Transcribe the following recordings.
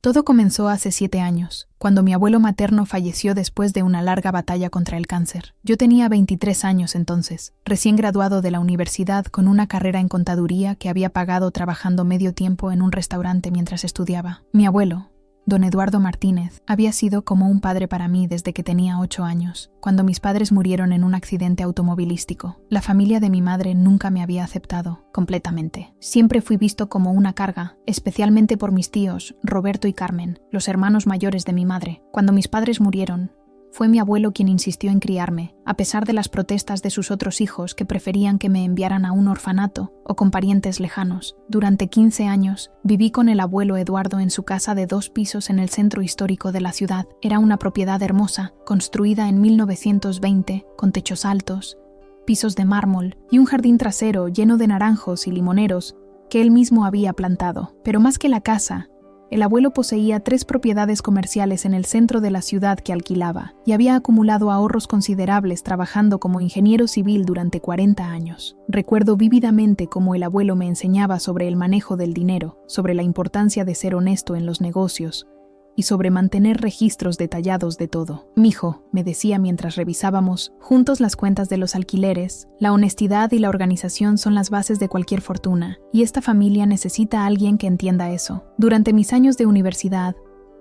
Todo comenzó hace 7 años, cuando mi abuelo materno falleció después de una larga batalla contra el cáncer. Yo tenía 23 años entonces, recién graduado de la universidad con una carrera en contaduría que había pagado trabajando medio tiempo en un restaurante mientras estudiaba. Mi abuelo, don Eduardo Martínez, había sido como un padre para mí desde que tenía 8 años, cuando mis padres murieron en un accidente automovilístico. La familia de mi madre nunca me había aceptado completamente. Siempre fui visto como una carga, especialmente por mis tíos, Roberto y Carmen, los hermanos mayores de mi madre. Cuando mis padres murieron, fue mi abuelo quien insistió en criarme, a pesar de las protestas de sus otros hijos que preferían que me enviaran a un orfanato o con parientes lejanos. Durante 15 años, viví con el abuelo Eduardo en su casa de 2 pisos en el centro histórico de la ciudad. Era una propiedad hermosa, construida en 1920, con techos altos, pisos de mármol y un jardín trasero lleno de naranjos y limoneros que él mismo había plantado. Pero más que la casa, el abuelo poseía 3 propiedades comerciales en el centro de la ciudad que alquilaba y había acumulado ahorros considerables trabajando como ingeniero civil durante 40 años. Recuerdo vívidamente cómo el abuelo me enseñaba sobre el manejo del dinero, sobre la importancia de ser honesto en los negocios y sobre mantener registros detallados de todo. «Mijo», me decía mientras revisábamos juntos las cuentas de los alquileres, la honestidad y la organización son las bases de cualquier fortuna, y esta familia necesita a alguien que entienda eso. Durante mis años de universidad,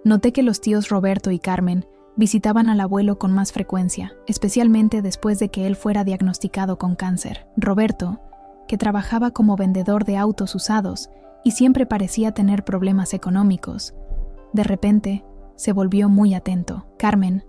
noté que los tíos Roberto y Carmen visitaban al abuelo con más frecuencia, especialmente después de que él fuera diagnosticado con cáncer. Roberto, que trabajaba como vendedor de autos usados y siempre parecía tener problemas económicos, de repente, se volvió muy atento. Carmen,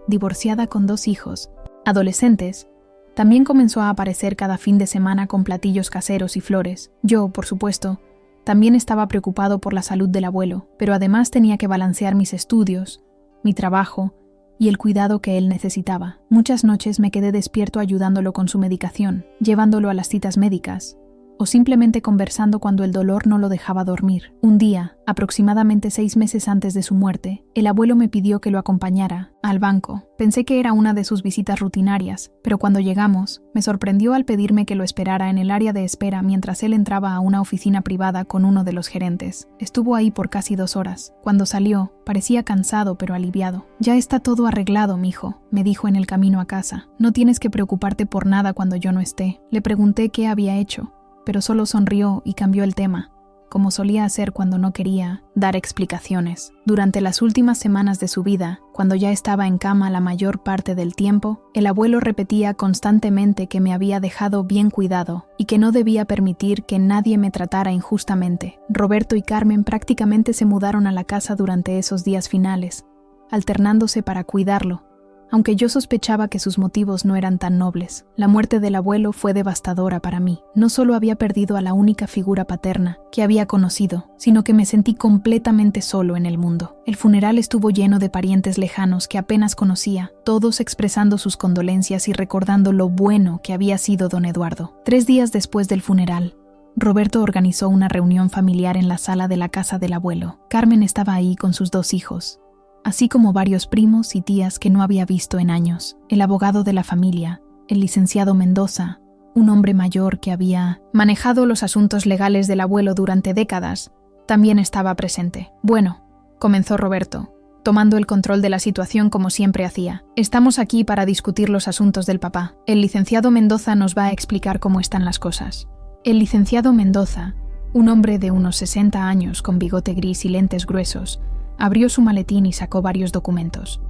divorciada con 2 hijos, adolescentes, también comenzó a aparecer cada fin de semana con platillos caseros y flores. Yo, por supuesto, también estaba preocupado por la salud del abuelo, pero además tenía que balancear mis estudios, mi trabajo y el cuidado que él necesitaba. Muchas noches me quedé despierto ayudándolo con su medicación, llevándolo a las citas médicas, o simplemente conversando cuando el dolor no lo dejaba dormir. Un día, aproximadamente 6 meses antes de su muerte, el abuelo me pidió que lo acompañara al banco. Pensé que era una de sus visitas rutinarias, pero cuando llegamos, me sorprendió al pedirme que lo esperara en el área de espera mientras él entraba a una oficina privada con uno de los gerentes. Estuvo ahí por casi 2 horas. Cuando salió, parecía cansado pero aliviado. «Ya está todo arreglado, mijo», me dijo en el camino a casa. «No tienes que preocuparte por nada cuando yo no esté». Le pregunté qué había hecho, pero solo sonrió y cambió el tema, como solía hacer cuando no quería dar explicaciones. Durante las últimas semanas de su vida, cuando ya estaba en cama la mayor parte del tiempo, el abuelo repetía constantemente que me había dejado bien cuidado y que no debía permitir que nadie me tratara injustamente. Roberto y Carmen prácticamente se mudaron a la casa durante esos días finales, alternándose para cuidarlo, aunque yo sospechaba que sus motivos no eran tan nobles. La muerte del abuelo fue devastadora para mí. No solo había perdido a la única figura paterna que había conocido, sino que me sentí completamente solo en el mundo. El funeral estuvo lleno de parientes lejanos que apenas conocía, todos expresando sus condolencias y recordando lo bueno que había sido don Eduardo. 3 días después del funeral, Roberto organizó una reunión familiar en la sala de la casa del abuelo. Carmen estaba ahí con sus 2 hijos, así como varios primos y tías que no había visto en años. El abogado de la familia, el licenciado Mendoza, un hombre mayor que había manejado los asuntos legales del abuelo durante décadas, también estaba presente. «Bueno», comenzó Roberto, tomando el control de la situación como siempre hacía. «Estamos aquí para discutir los asuntos del papá. El licenciado Mendoza nos va a explicar cómo están las cosas». El licenciado Mendoza, un hombre de unos 60 años con bigote gris y lentes gruesos, abrió su maletín y sacó varios documentos.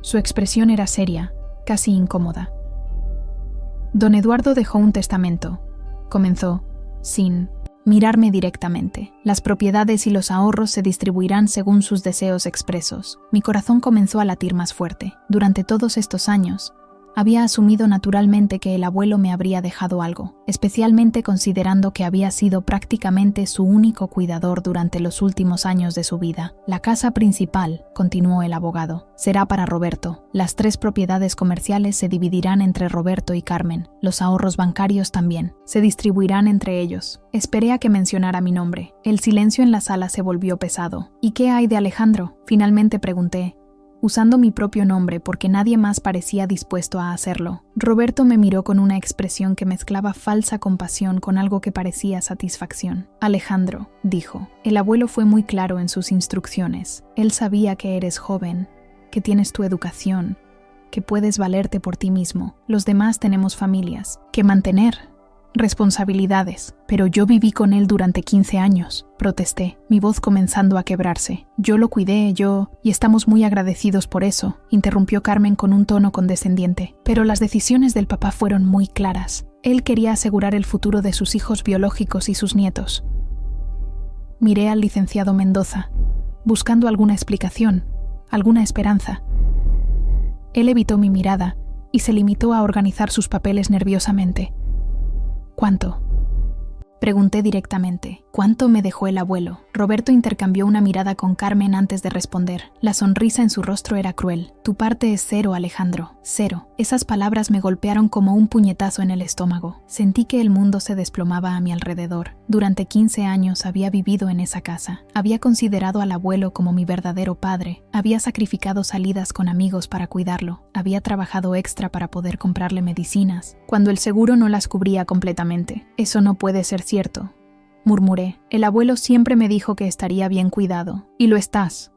Su expresión era seria, casi incómoda. «Don Eduardo dejó un testamento», comenzó, sin mirarme directamente. «Las propiedades y los ahorros se distribuirán según sus deseos expresos». Mi corazón comenzó a latir más fuerte. Durante todos estos años, había asumido naturalmente que el abuelo me habría dejado algo, especialmente considerando que había sido prácticamente su único cuidador durante los últimos años de su vida. «La casa principal», continuó el abogado, «será para Roberto. Las 3 propiedades comerciales se dividirán entre Roberto y Carmen. Los ahorros bancarios también. Se distribuirán entre ellos». Esperé a que mencionara mi nombre. El silencio en la sala se volvió pesado. «¿Y qué hay de Alejandro?», finalmente pregunté, usando mi propio nombre porque nadie más parecía dispuesto a hacerlo. Roberto me miró con una expresión que mezclaba falsa compasión con algo que parecía satisfacción. Alejandro, dijo, el abuelo fue muy claro en sus instrucciones. Él sabía que eres joven, que tienes tu educación, que puedes valerte por ti mismo. Los demás tenemos familias que mantener, responsabilidades. Pero yo viví con él durante 15 años, protesté, mi voz comenzando a quebrarse. Yo lo cuidé, y estamos muy agradecidos por eso, interrumpió Carmen con un tono condescendiente. Pero las decisiones del papá fueron muy claras. Él quería asegurar el futuro de sus hijos biológicos y sus nietos. Miré al licenciado Mendoza, buscando alguna explicación, alguna esperanza. Él evitó mi mirada y se limitó a organizar sus papeles nerviosamente. ¿Cuánto? Pregunté directamente. ¿Cuánto me dejó el abuelo? Roberto intercambió una mirada con Carmen antes de responder. La sonrisa en su rostro era cruel. Tu parte es 0, Alejandro. 0. Esas palabras me golpearon como un puñetazo en el estómago. Sentí que el mundo se desplomaba a mi alrededor. Durante 15 años había vivido en esa casa. Había considerado al abuelo como mi verdadero padre. Había sacrificado salidas con amigos para cuidarlo. Había trabajado extra para poder comprarle medicinas, cuando el seguro no las cubría completamente. Eso no puede ser cierto, murmuré. El abuelo siempre me dijo que estaría bien cuidado. Y lo estás,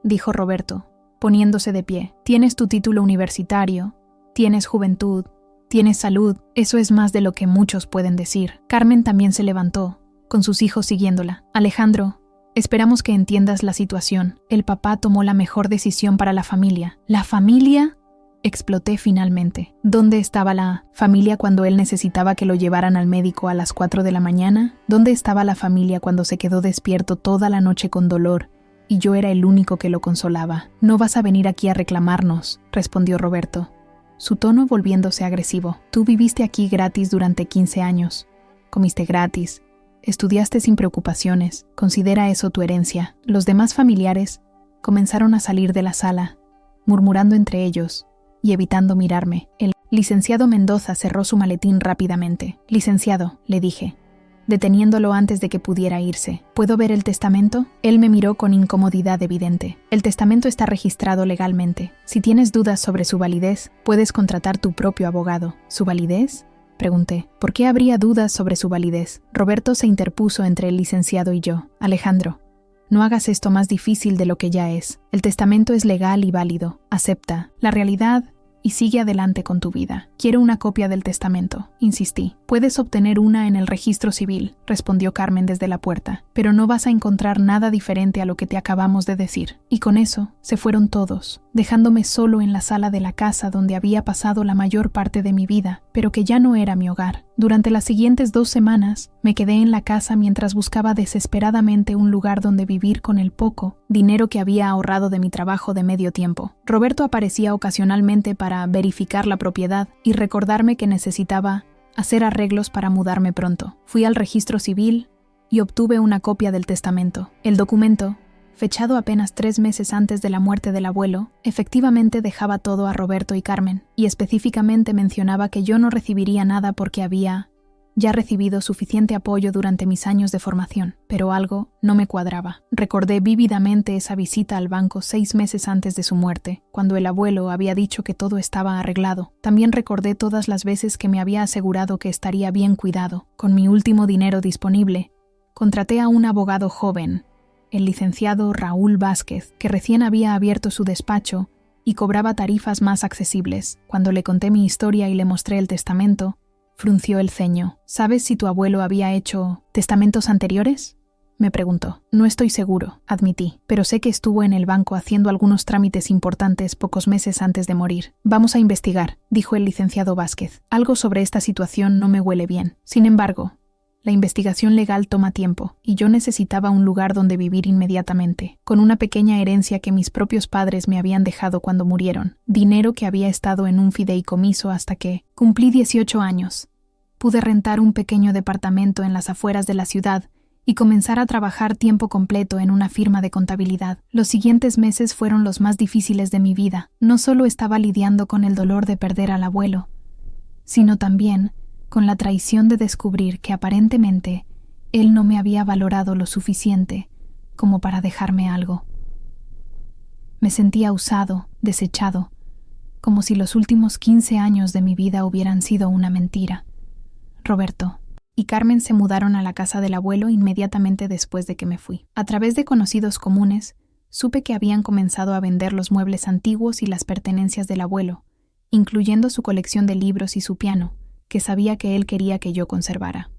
dijo Roberto, poniéndose de pie. Tienes tu título universitario, tienes juventud, tienes salud. Eso es más de lo que muchos pueden decir. Carmen también se levantó, con sus hijos siguiéndola. Alejandro, esperamos que entiendas la situación. El papá tomó la mejor decisión para la familia. ¿La familia? Exploté finalmente. ¿Dónde estaba la familia cuando él necesitaba que lo llevaran al médico a las 4 de la mañana? ¿Dónde estaba la familia cuando se quedó despierto toda la noche con dolor y yo era el único que lo consolaba? No vas a venir aquí a reclamarnos, respondió Roberto, su tono volviéndose agresivo. Tú viviste aquí gratis durante 15 años. Comiste gratis. Estudiaste sin preocupaciones. Considera eso tu herencia. Los demás familiares comenzaron a salir de la sala, murmurando entre ellos y evitando mirarme. El licenciado Mendoza cerró su maletín rápidamente. Licenciado, le dije, deteniéndolo antes de que pudiera irse. ¿Puedo ver el testamento? Él me miró con incomodidad evidente. El testamento está registrado legalmente. Si tienes dudas sobre su validez, puedes contratar tu propio abogado. ¿Su validez? Pregunté. ¿Por qué habría dudas sobre su validez? Roberto se interpuso entre el licenciado y yo. Alejandro, no hagas esto más difícil de lo que ya es. El testamento es legal y válido. Acepta la realidad y sigue adelante con tu vida. Quiero una copia del testamento, insistí. Puedes obtener una en el registro civil, respondió Carmen desde la puerta, pero no vas a encontrar nada diferente a lo que te acabamos de decir. Y con eso se fueron todos, dejándome solo en la sala de la casa donde había pasado la mayor parte de mi vida, pero que ya no era mi hogar. Durante las siguientes 2 semanas, me quedé en la casa mientras buscaba desesperadamente un lugar donde vivir con el poco dinero que había ahorrado de mi trabajo de medio tiempo. Roberto aparecía ocasionalmente para verificar la propiedad y recordarme que necesitaba hacer arreglos para mudarme pronto. Fui al registro civil y obtuve una copia del testamento. El documento, fechado apenas 3 meses antes de la muerte del abuelo, efectivamente dejaba todo a Roberto y Carmen, y específicamente mencionaba que yo no recibiría nada porque había ya recibido suficiente apoyo durante mis años de formación, pero algo no me cuadraba. Recordé vívidamente esa visita al banco 6 meses antes de su muerte, cuando el abuelo había dicho que todo estaba arreglado. También recordé todas las veces que me había asegurado que estaría bien cuidado. Con mi último dinero disponible, contraté a un abogado joven, el licenciado Raúl Vázquez, que recién había abierto su despacho y cobraba tarifas más accesibles. Cuando le conté mi historia y le mostré el testamento, frunció el ceño. ¿Sabes si tu abuelo había hecho testamentos anteriores? Me preguntó. No estoy seguro, admití, pero sé que estuvo en el banco haciendo algunos trámites importantes pocos meses antes de morir. Vamos a investigar, dijo el licenciado Vázquez. Algo sobre esta situación no me huele bien. Sin embargo, la investigación legal toma tiempo, y yo necesitaba un lugar donde vivir inmediatamente, con una pequeña herencia que mis propios padres me habían dejado cuando murieron, dinero que había estado en un fideicomiso hasta que cumplí 18 años. Pude rentar un pequeño departamento en las afueras de la ciudad y comenzar a trabajar tiempo completo en una firma de contabilidad. Los siguientes meses fueron los más difíciles de mi vida. No solo estaba lidiando con el dolor de perder al abuelo, sino también con la traición de descubrir que aparentemente él no me había valorado lo suficiente como para dejarme algo. Me sentía usado, desechado, como si los últimos 15 años de mi vida hubieran sido una mentira. Roberto y Carmen se mudaron a la casa del abuelo inmediatamente después de que me fui. A través de conocidos comunes, supe que habían comenzado a vender los muebles antiguos y las pertenencias del abuelo, incluyendo su colección de libros y su piano, que sabía que él quería que yo conservara.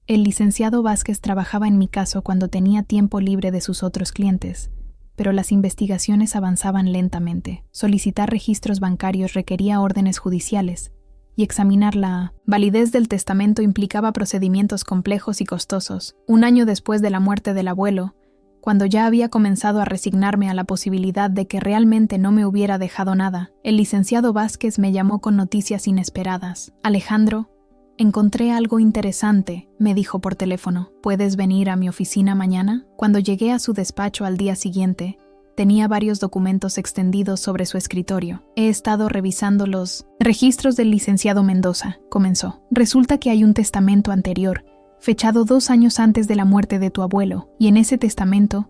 El licenciado Vázquez trabajaba en mi caso cuando tenía tiempo libre de sus otros clientes, pero las investigaciones avanzaban lentamente. Solicitar registros bancarios requería órdenes judiciales, y examinar la validez del testamento implicaba procedimientos complejos y costosos. Un año después de la muerte del abuelo, cuando ya había comenzado a resignarme a la posibilidad de que realmente no me hubiera dejado nada, el licenciado Vázquez me llamó con noticias inesperadas. «Alejandro, encontré algo interesante», me dijo por teléfono. «¿Puedes venir a mi oficina mañana?». Cuando llegué a su despacho al día siguiente, tenía varios documentos extendidos sobre su escritorio. «He estado revisando los registros del licenciado Mendoza», comenzó. «Resulta que hay un testamento anterior, fechado 2 años antes de la muerte de tu abuelo, y en ese testamento,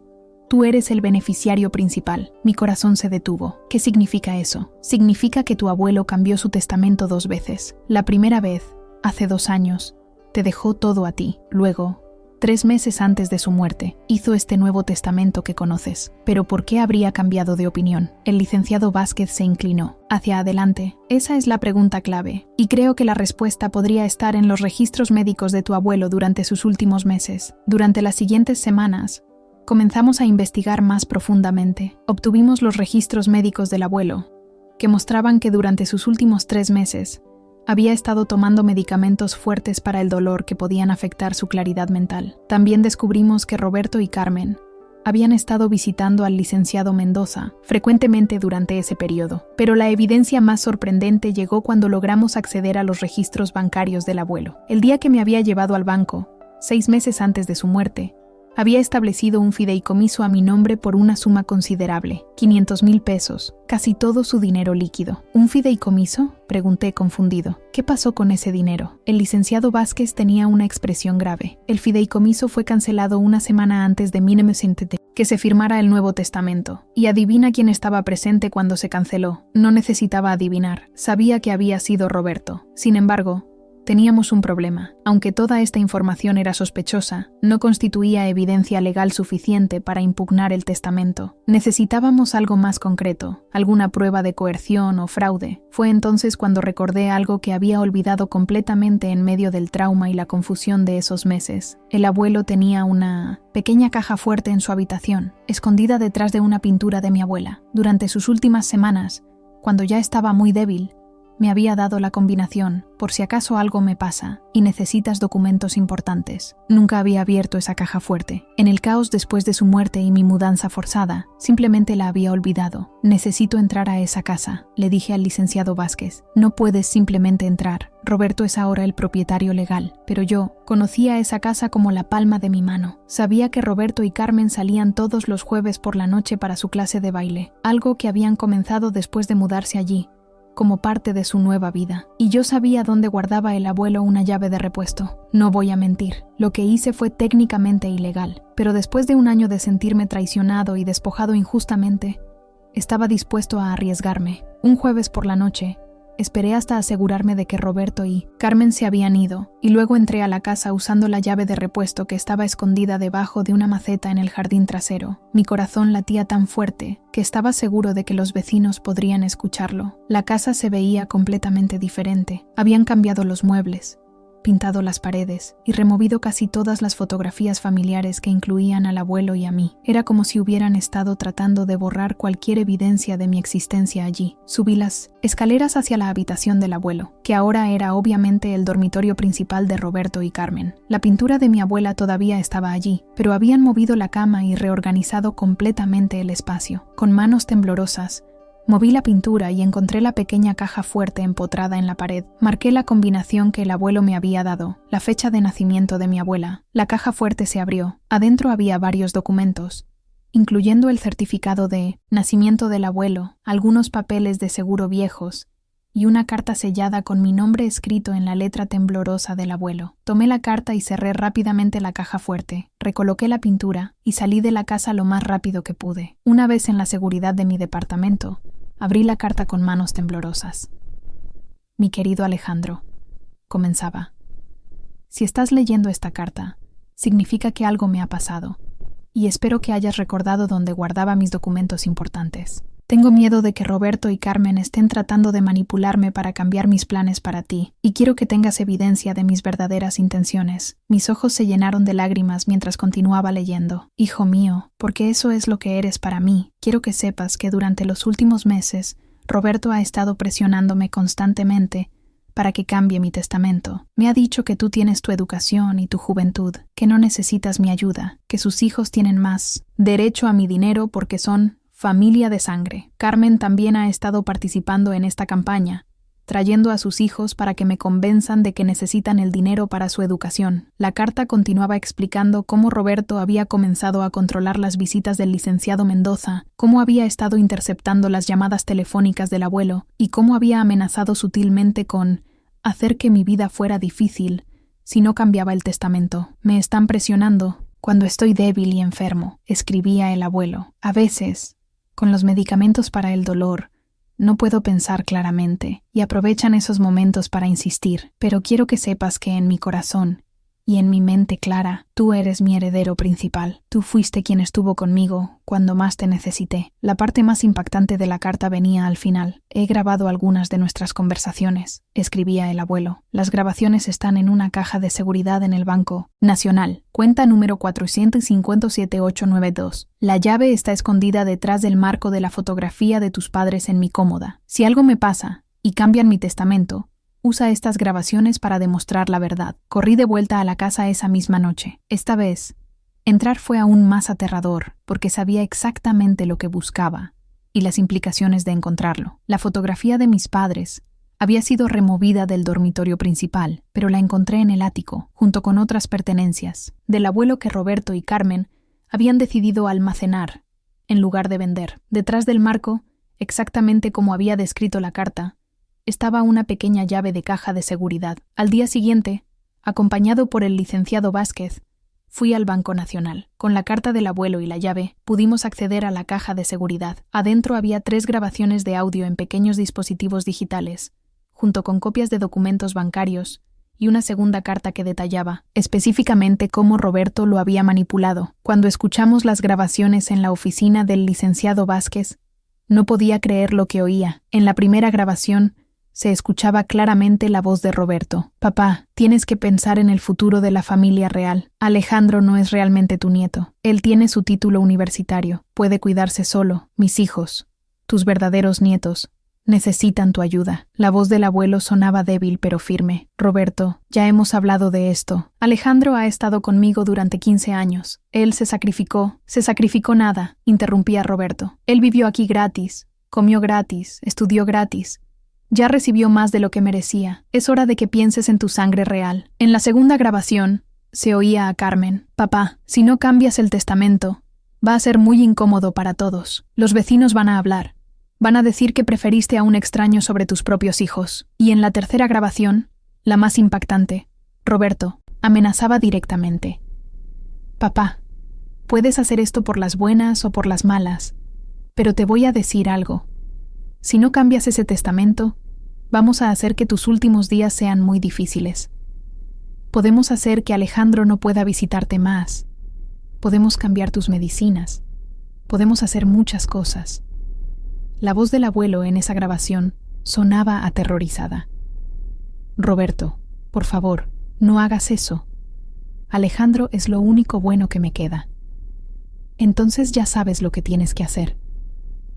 tú eres el beneficiario principal». Mi corazón se detuvo. ¿Qué significa eso? Significa que tu abuelo cambió su testamento 2 veces. La primera vez, hace 2 años, te dejó todo a ti. Luego, 3 meses antes de su muerte, hizo este nuevo testamento que conoces. ¿Pero por qué habría cambiado de opinión? El licenciado Vázquez se inclinó hacia adelante. Esa es la pregunta clave, y creo que la respuesta podría estar en los registros médicos de tu abuelo durante sus últimos meses. Durante las siguientes semanas, comenzamos a investigar más profundamente. Obtuvimos los registros médicos del abuelo, que mostraban que durante sus últimos 3 meses, había estado tomando medicamentos fuertes para el dolor que podían afectar su claridad mental. También descubrimos que Roberto y Carmen habían estado visitando al licenciado Mendoza frecuentemente durante ese periodo. Pero la evidencia más sorprendente llegó cuando logramos acceder a los registros bancarios del abuelo. El día que me había llevado al banco, 6 meses antes de su muerte, había establecido un fideicomiso a mi nombre por una suma considerable, 500,000 pesos, casi todo su dinero líquido. ¿Un fideicomiso?, pregunté confundido. ¿Qué pasó con ese dinero? El licenciado Vázquez tenía una expresión grave. El fideicomiso fue cancelado una semana antes de que se firmara el Nuevo Testamento. Y adivina quién estaba presente cuando se canceló. No necesitaba adivinar. Sabía que había sido Roberto. Sin embargo, teníamos un problema. Aunque toda esta información era sospechosa, no constituía evidencia legal suficiente para impugnar el testamento. Necesitábamos algo más concreto, alguna prueba de coerción o fraude. Fue entonces cuando recordé algo que había olvidado completamente en medio del trauma y la confusión de esos meses. El abuelo tenía una pequeña caja fuerte en su habitación, escondida detrás de una pintura de mi abuela. Durante sus últimas semanas, cuando ya estaba muy débil, me había dado la combinación, por si acaso algo me pasa y necesitas documentos importantes. Nunca había abierto esa caja fuerte. En el caos después de su muerte y mi mudanza forzada, simplemente la había olvidado. Necesito entrar a esa casa, le dije al licenciado Vázquez. No puedes simplemente entrar. Roberto es ahora el propietario legal, pero yo conocía esa casa como la palma de mi mano. Sabía que Roberto y Carmen salían todos los jueves por la noche para su clase de baile, algo que habían comenzado después de mudarse allí, como parte de su nueva vida. Y yo sabía dónde guardaba el abuelo una llave de repuesto. No voy a mentir, lo que hice fue técnicamente ilegal, pero después de un año de sentirme traicionado y despojado injustamente, estaba dispuesto a arriesgarme. Un jueves por la noche, esperé hasta asegurarme de que Roberto y Carmen se habían ido, y luego entré a la casa usando la llave de repuesto que estaba escondida debajo de una maceta en el jardín trasero. Mi corazón latía tan fuerte que estaba seguro de que los vecinos podrían escucharlo. La casa se veía completamente diferente. Habían cambiado los muebles, pintado las paredes y removido casi todas las fotografías familiares que incluían al abuelo y a mí. Era como si hubieran estado tratando de borrar cualquier evidencia de mi existencia allí. Subí las escaleras hacia la habitación del abuelo, que ahora era obviamente el dormitorio principal de Roberto y Carmen. La pintura de mi abuela todavía estaba allí, pero habían movido la cama y reorganizado completamente el espacio. Con manos temblorosas, moví la pintura y encontré la pequeña caja fuerte empotrada en la pared. Marqué la combinación que el abuelo me había dado, la fecha de nacimiento de mi abuela. La caja fuerte se abrió. Adentro había varios documentos, incluyendo el certificado de nacimiento del abuelo, algunos papeles de seguro viejos y una carta sellada con mi nombre escrito en la letra temblorosa del abuelo. Tomé la carta y cerré rápidamente la caja fuerte, recoloqué la pintura y salí de la casa lo más rápido que pude. Una vez en la seguridad de mi departamento, abrí la carta con manos temblorosas. Mi querido Alejandro, comenzaba. Si estás leyendo esta carta, significa que algo me ha pasado, y espero que hayas recordado dónde guardaba mis documentos importantes. Tengo miedo de que Roberto y Carmen estén tratando de manipularme para cambiar mis planes para ti, y quiero que tengas evidencia de mis verdaderas intenciones. Mis ojos se llenaron de lágrimas mientras continuaba leyendo. Hijo mío, porque eso es lo que eres para mí. Quiero que sepas que durante los últimos meses, Roberto ha estado presionándome constantemente para que cambie mi testamento. Me ha dicho que tú tienes tu educación y tu juventud, que no necesitas mi ayuda, que sus hijos tienen más derecho a mi dinero porque son familia de sangre. Carmen también ha estado participando en esta campaña, trayendo a sus hijos para que me convenzan de que necesitan el dinero para su educación. La carta continuaba explicando cómo Roberto había comenzado a controlar las visitas del licenciado Mendoza, cómo había estado interceptando las llamadas telefónicas del abuelo y cómo había amenazado sutilmente con hacer que mi vida fuera difícil si no cambiaba el testamento. Me están presionando cuando estoy débil y enfermo, escribía el abuelo. A veces, con los medicamentos para el dolor, no puedo pensar claramente, y aprovechan esos momentos para insistir, pero quiero que sepas que en mi corazón y en mi mente clara, tú eres mi heredero principal. Tú fuiste quien estuvo conmigo cuando más te necesité. La parte más impactante de la carta venía al final. He grabado algunas de nuestras conversaciones, escribía el abuelo. Las grabaciones están en una caja de seguridad en el Banco Nacional. Cuenta número 4507892. La llave está escondida detrás del marco de la fotografía de tus padres en mi cómoda. Si algo me pasa y cambian mi testamento, usa estas grabaciones para demostrar la verdad. Corrí de vuelta a la casa esa misma noche. Esta vez, entrar fue aún más aterrador porque sabía exactamente lo que buscaba y las implicaciones de encontrarlo. La fotografía de mis padres había sido removida del dormitorio principal, pero la encontré en el ático, junto con otras pertenencias, del abuelo que Roberto y Carmen habían decidido almacenar en lugar de vender. Detrás del marco, exactamente como había descrito la carta, estaba una pequeña llave de caja de seguridad. Al día siguiente, acompañado por el licenciado Vázquez, fui al Banco Nacional. Con la carta del abuelo y la llave, pudimos acceder a la caja de seguridad. Adentro había 3 grabaciones de audio en pequeños dispositivos digitales, junto con copias de documentos bancarios y una segunda carta que detallaba específicamente cómo Roberto lo había manipulado. Cuando escuchamos las grabaciones en la oficina del licenciado Vázquez, no podía creer lo que oía. En la primera grabación, se escuchaba claramente la voz de Roberto. Papá, tienes que pensar en el futuro de la familia real. Alejandro no es realmente tu nieto. Él tiene su título universitario. Puede cuidarse solo. Mis hijos, tus verdaderos nietos, necesitan tu ayuda. La voz del abuelo sonaba débil pero firme. Roberto, ya hemos hablado de esto. Alejandro ha estado conmigo durante 15 años. Él se sacrificó nada, interrumpía Roberto. Él vivió aquí gratis, comió gratis, estudió gratis. Ya recibió más de lo que merecía. Es hora de que pienses en tu sangre real. En la segunda grabación, se oía a Carmen. Papá, si no cambias el testamento, va a ser muy incómodo para todos. Los vecinos van a hablar. Van a decir que preferiste a un extraño sobre tus propios hijos. Y en la tercera grabación, la más impactante, Roberto amenazaba directamente. Papá, puedes hacer esto por las buenas o por las malas, pero te voy a decir algo. Si no cambias ese testamento, vamos a hacer que tus últimos días sean muy difíciles. Podemos hacer que Alejandro no pueda visitarte más. Podemos cambiar tus medicinas. Podemos hacer muchas cosas. La voz del abuelo en esa grabación sonaba aterrorizada. Roberto, por favor, no hagas eso. Alejandro es lo único bueno que me queda. Entonces ya sabes lo que tienes que hacer.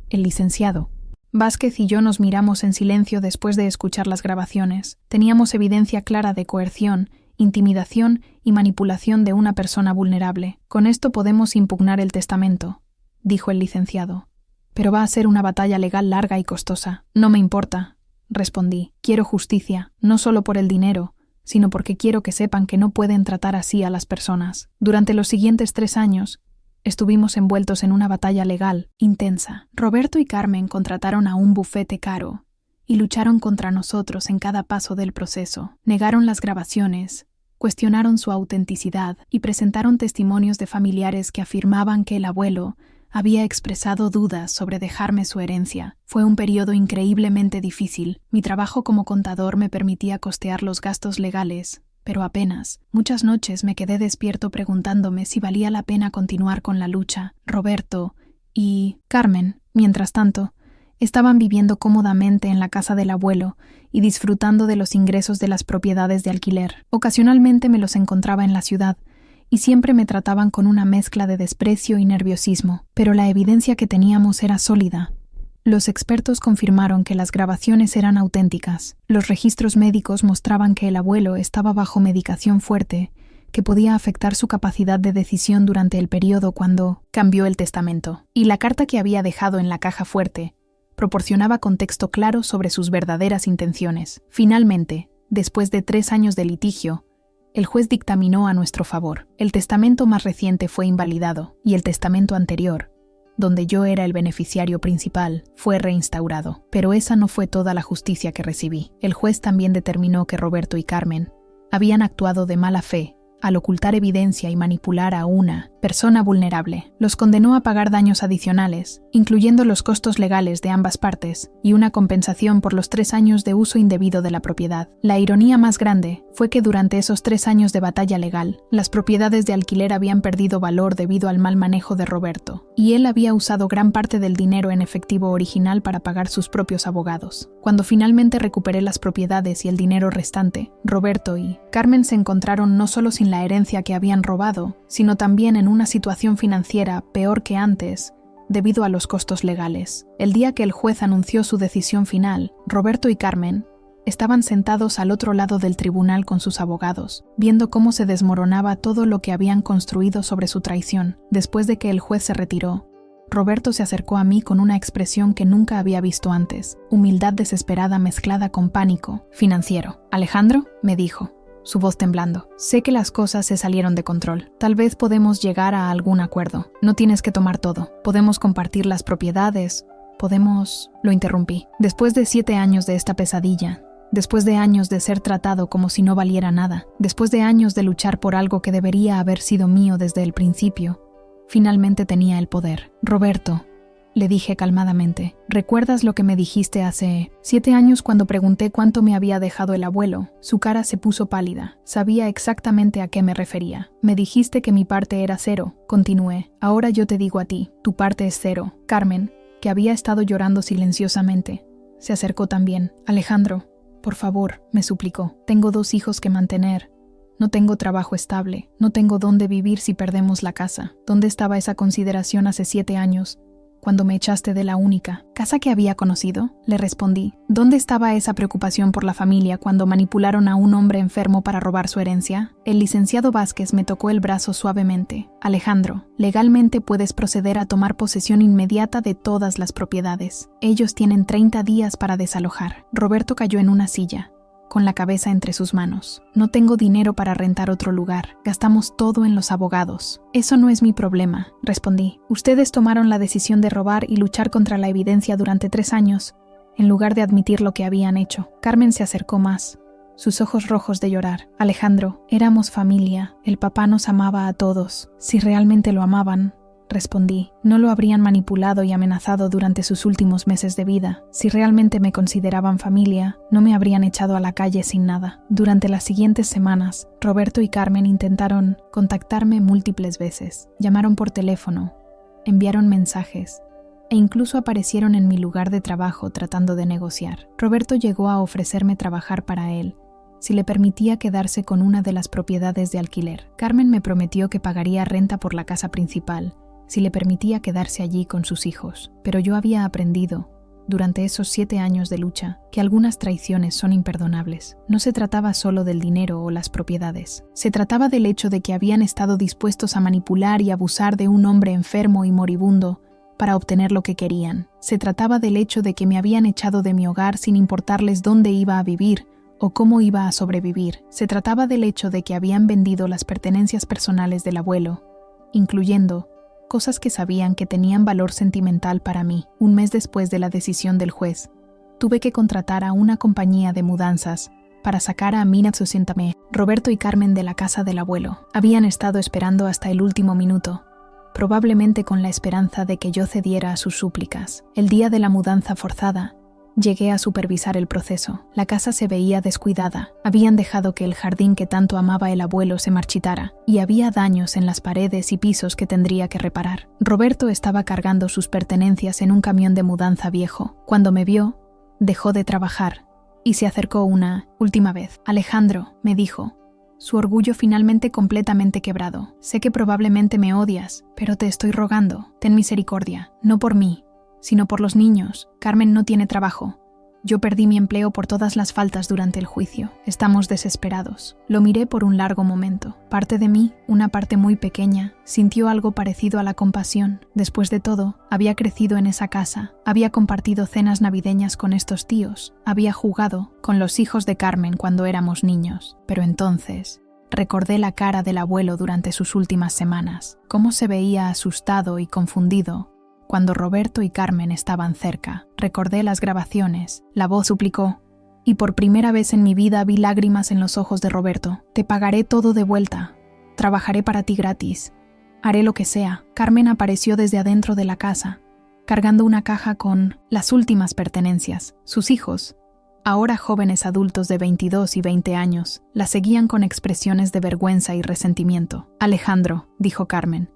El licenciado Vázquez y yo nos miramos en silencio después de escuchar las grabaciones. Teníamos evidencia clara de coerción, intimidación y manipulación de una persona vulnerable. Con esto podemos impugnar el testamento, dijo el licenciado. Pero va a ser una batalla legal larga y costosa. No me importa, respondí. Quiero justicia, no solo por el dinero, sino porque quiero que sepan que no pueden tratar así a las personas. Durante los siguientes 3 años, estuvimos envueltos en una batalla legal intensa. Roberto y Carmen contrataron a un bufete caro y lucharon contra nosotros en cada paso del proceso. Negaron las grabaciones, cuestionaron su autenticidad y presentaron testimonios de familiares que afirmaban que el abuelo había expresado dudas sobre dejarme su herencia. Fue un periodo increíblemente difícil. Mi trabajo como contador me permitía costear los gastos legales, pero apenas. Muchas noches me quedé despierto preguntándome si valía la pena continuar con la lucha. Roberto y Carmen, mientras tanto, estaban viviendo cómodamente en la casa del abuelo y disfrutando de los ingresos de las propiedades de alquiler. Ocasionalmente me los encontraba en la ciudad, y siempre me trataban con una mezcla de desprecio y nerviosismo, pero la evidencia que teníamos era sólida. Los expertos confirmaron que las grabaciones eran auténticas. Los registros médicos mostraban que el abuelo estaba bajo medicación fuerte, que podía afectar su capacidad de decisión durante el periodo cuando cambió el testamento. Y la carta que había dejado en la caja fuerte proporcionaba contexto claro sobre sus verdaderas intenciones. Finalmente, después de 3 años de litigio, el juez dictaminó a nuestro favor. El testamento más reciente fue invalidado y el testamento anterior, donde yo era el beneficiario principal, fue reinstaurado. Pero esa no fue toda la justicia que recibí. El juez también determinó que Roberto y Carmen habían actuado de mala fe al ocultar evidencia y manipular a una persona vulnerable. Los condenó a pagar daños adicionales, incluyendo los costos legales de ambas partes y una compensación por los 3 años de uso indebido de la propiedad. La ironía más grande fue que durante esos 3 años de batalla legal, las propiedades de alquiler habían perdido valor debido al mal manejo de Roberto, y él había usado gran parte del dinero en efectivo original para pagar sus propios abogados. Cuando finalmente recuperé las propiedades y el dinero restante, Roberto y Carmen se encontraron no solo sin la herencia que habían robado, sino también en una situación financiera peor que antes, debido a los costos legales. El día que el juez anunció su decisión final, Roberto y Carmen estaban sentados al otro lado del tribunal con sus abogados, viendo cómo se desmoronaba todo lo que habían construido sobre su traición. Después de que el juez se retiró, Roberto se acercó a mí con una expresión que nunca había visto antes, humildad desesperada mezclada con pánico financiero. «Alejandro», me dijo, su voz temblando, «sé que las cosas se salieron de control. Tal vez podemos llegar a algún acuerdo. No tienes que tomar todo. Podemos compartir las propiedades. Podemos...». Lo interrumpí. Después de 7 años de esta pesadilla, después de años de ser tratado como si no valiera nada, después de años de luchar por algo que debería haber sido mío desde el principio, finalmente tenía el poder. «Roberto», le dije calmadamente, «¿recuerdas lo que me dijiste hace 7 años cuando pregunté cuánto me había dejado el abuelo?» Su cara se puso pálida. Sabía exactamente a qué me refería. «Me dijiste que mi parte era 0», continué. «Ahora yo te digo a ti, tu parte es 0». Carmen, que había estado llorando silenciosamente, se acercó también. «Alejandro, por favor», me suplicó. «Tengo 2 hijos que mantener. No tengo trabajo estable. No tengo dónde vivir si perdemos la casa. ¿Dónde estaba esa consideración hace 7 años? Cuando me echaste de la única casa que había conocido», le respondí. «¿Dónde estaba esa preocupación por la familia cuando manipularon a un hombre enfermo para robar su herencia?» El licenciado Vázquez me tocó el brazo suavemente. «Alejandro, legalmente puedes proceder a tomar posesión inmediata de todas las propiedades. Ellos tienen 30 días para desalojar». Roberto cayó en una silla, con la cabeza entre sus manos. «No tengo dinero para rentar otro lugar. Gastamos todo en los abogados». «Eso no es mi problema», respondí. «Ustedes tomaron la decisión de robar y luchar contra la evidencia durante 3 años, en lugar de admitir lo que habían hecho». Carmen se acercó más, sus ojos rojos de llorar. «Alejandro, éramos familia. El papá nos amaba a todos. Si realmente lo amaban», respondí, «no lo habrían manipulado y amenazado durante sus últimos meses de vida. Si realmente me consideraban familia, no me habrían echado a la calle sin nada». Durante las siguientes semanas, Roberto y Carmen intentaron contactarme múltiples veces. Llamaron por teléfono, enviaron mensajes e incluso aparecieron en mi lugar de trabajo tratando de negociar. Roberto llegó a ofrecerme trabajar para él si le permitía quedarse con una de las propiedades de alquiler. Carmen me prometió que pagaría renta por la casa principal si le permitía quedarse allí con sus hijos. Pero yo había aprendido, durante esos 7 años de lucha, que algunas traiciones son imperdonables. No se trataba solo del dinero o las propiedades. Se trataba del hecho de que habían estado dispuestos a manipular y abusar de un hombre enfermo y moribundo para obtener lo que querían. Se trataba del hecho de que me habían echado de mi hogar sin importarles dónde iba a vivir o cómo iba a sobrevivir. Se trataba del hecho de que habían vendido las pertenencias personales del abuelo, incluyendo cosas que sabían que tenían valor sentimental para mí. Un mes después de la decisión del juez, Tuve que contratar a una compañía de mudanzas para sacar a Mina Tsushintame. Roberto y Carmen de la casa del abuelo habían estado esperando hasta el último minuto, probablemente con la esperanza de que yo cediera a sus súplicas. El día de la mudanza forzada, llegué a supervisar el proceso. La casa se veía descuidada. Habían dejado que el jardín que tanto amaba el abuelo se marchitara, y había daños en las paredes y pisos que tendría que reparar. Roberto estaba cargando sus pertenencias en un camión de mudanza viejo. Cuando me vio, dejó de trabajar y se acercó una última vez. «Alejandro», me dijo, su orgullo finalmente completamente quebrado. «Sé que probablemente me odias, pero te estoy rogando, ten misericordia, no por mí, sino por los niños. Carmen no tiene trabajo. Yo perdí mi empleo por todas las faltas durante el juicio. Estamos desesperados». Lo miré por un largo momento. Parte de mí, una parte muy pequeña, sintió algo parecido a la compasión. Después de todo, había crecido en esa casa, había compartido cenas navideñas con estos tíos, había jugado con los hijos de Carmen cuando éramos niños. Pero entonces recordé la cara del abuelo durante sus últimas semanas, cómo se veía asustado y confundido cuando Roberto y Carmen estaban cerca. Recordé las grabaciones. La voz suplicó, y por primera vez en mi vida vi lágrimas en los ojos de Roberto. «Te pagaré todo de vuelta. Trabajaré para ti gratis. Haré lo que sea». Carmen apareció desde adentro de la casa, cargando una caja con las últimas pertenencias. Sus hijos, ahora jóvenes adultos de 22 y 20 años, la seguían con expresiones de vergüenza y resentimiento. «Alejandro», dijo Carmen,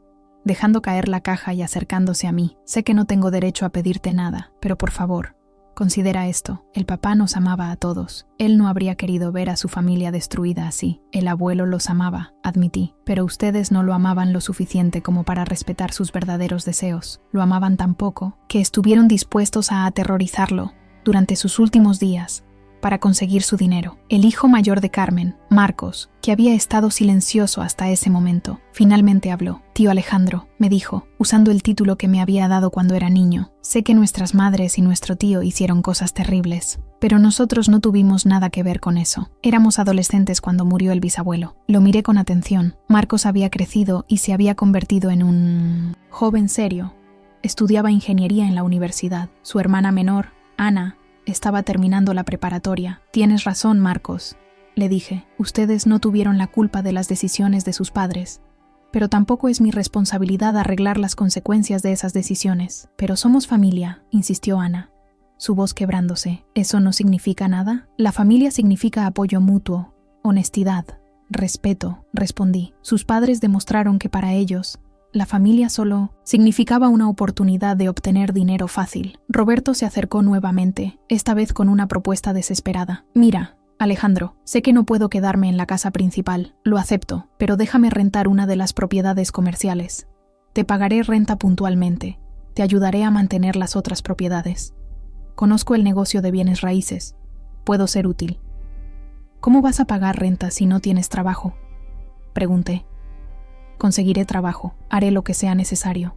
dejando caer la caja y acercándose a mí, «sé que no tengo derecho a pedirte nada, pero por favor, considera esto. El papá nos amaba a todos. Él no habría querido ver a su familia destruida así. El abuelo los amaba», admití, «pero ustedes no lo amaban lo suficiente como para respetar sus verdaderos deseos. Lo amaban tan poco que estuvieron dispuestos a aterrorizarlo durante sus últimos días para conseguir su dinero». El hijo mayor de Carmen, Marcos, que había estado silencioso hasta ese momento, finalmente habló. «Tío Alejandro», me dijo, usando el título que me había dado cuando era niño, «sé que nuestras madres y nuestro tío hicieron cosas terribles, pero nosotros no tuvimos nada que ver con eso. Éramos adolescentes cuando murió el bisabuelo». Lo miré con atención. Marcos había crecido y se había convertido en un joven serio. Estudiaba ingeniería en la universidad. Su hermana menor, Ana, estaba terminando la preparatoria. «Tienes razón, Marcos», le dije. «Ustedes no tuvieron la culpa de las decisiones de sus padres, pero tampoco es mi responsabilidad arreglar las consecuencias de esas decisiones». «Pero somos familia», insistió Ana, su voz quebrándose. «¿Eso no significa nada?» «La familia significa apoyo mutuo, honestidad, respeto», respondí. «Sus padres demostraron que para ellos la familia solo significaba una oportunidad de obtener dinero fácil». Roberto se acercó nuevamente, esta vez con una propuesta desesperada. «Mira, Alejandro, sé que no puedo quedarme en la casa principal, lo acepto, pero déjame rentar una de las propiedades comerciales. Te pagaré renta puntualmente, te ayudaré a mantener las otras propiedades. Conozco el negocio de bienes raíces, puedo ser útil». «¿Cómo vas a pagar renta si no tienes trabajo?», pregunté. «Conseguiré trabajo, haré lo que sea necesario».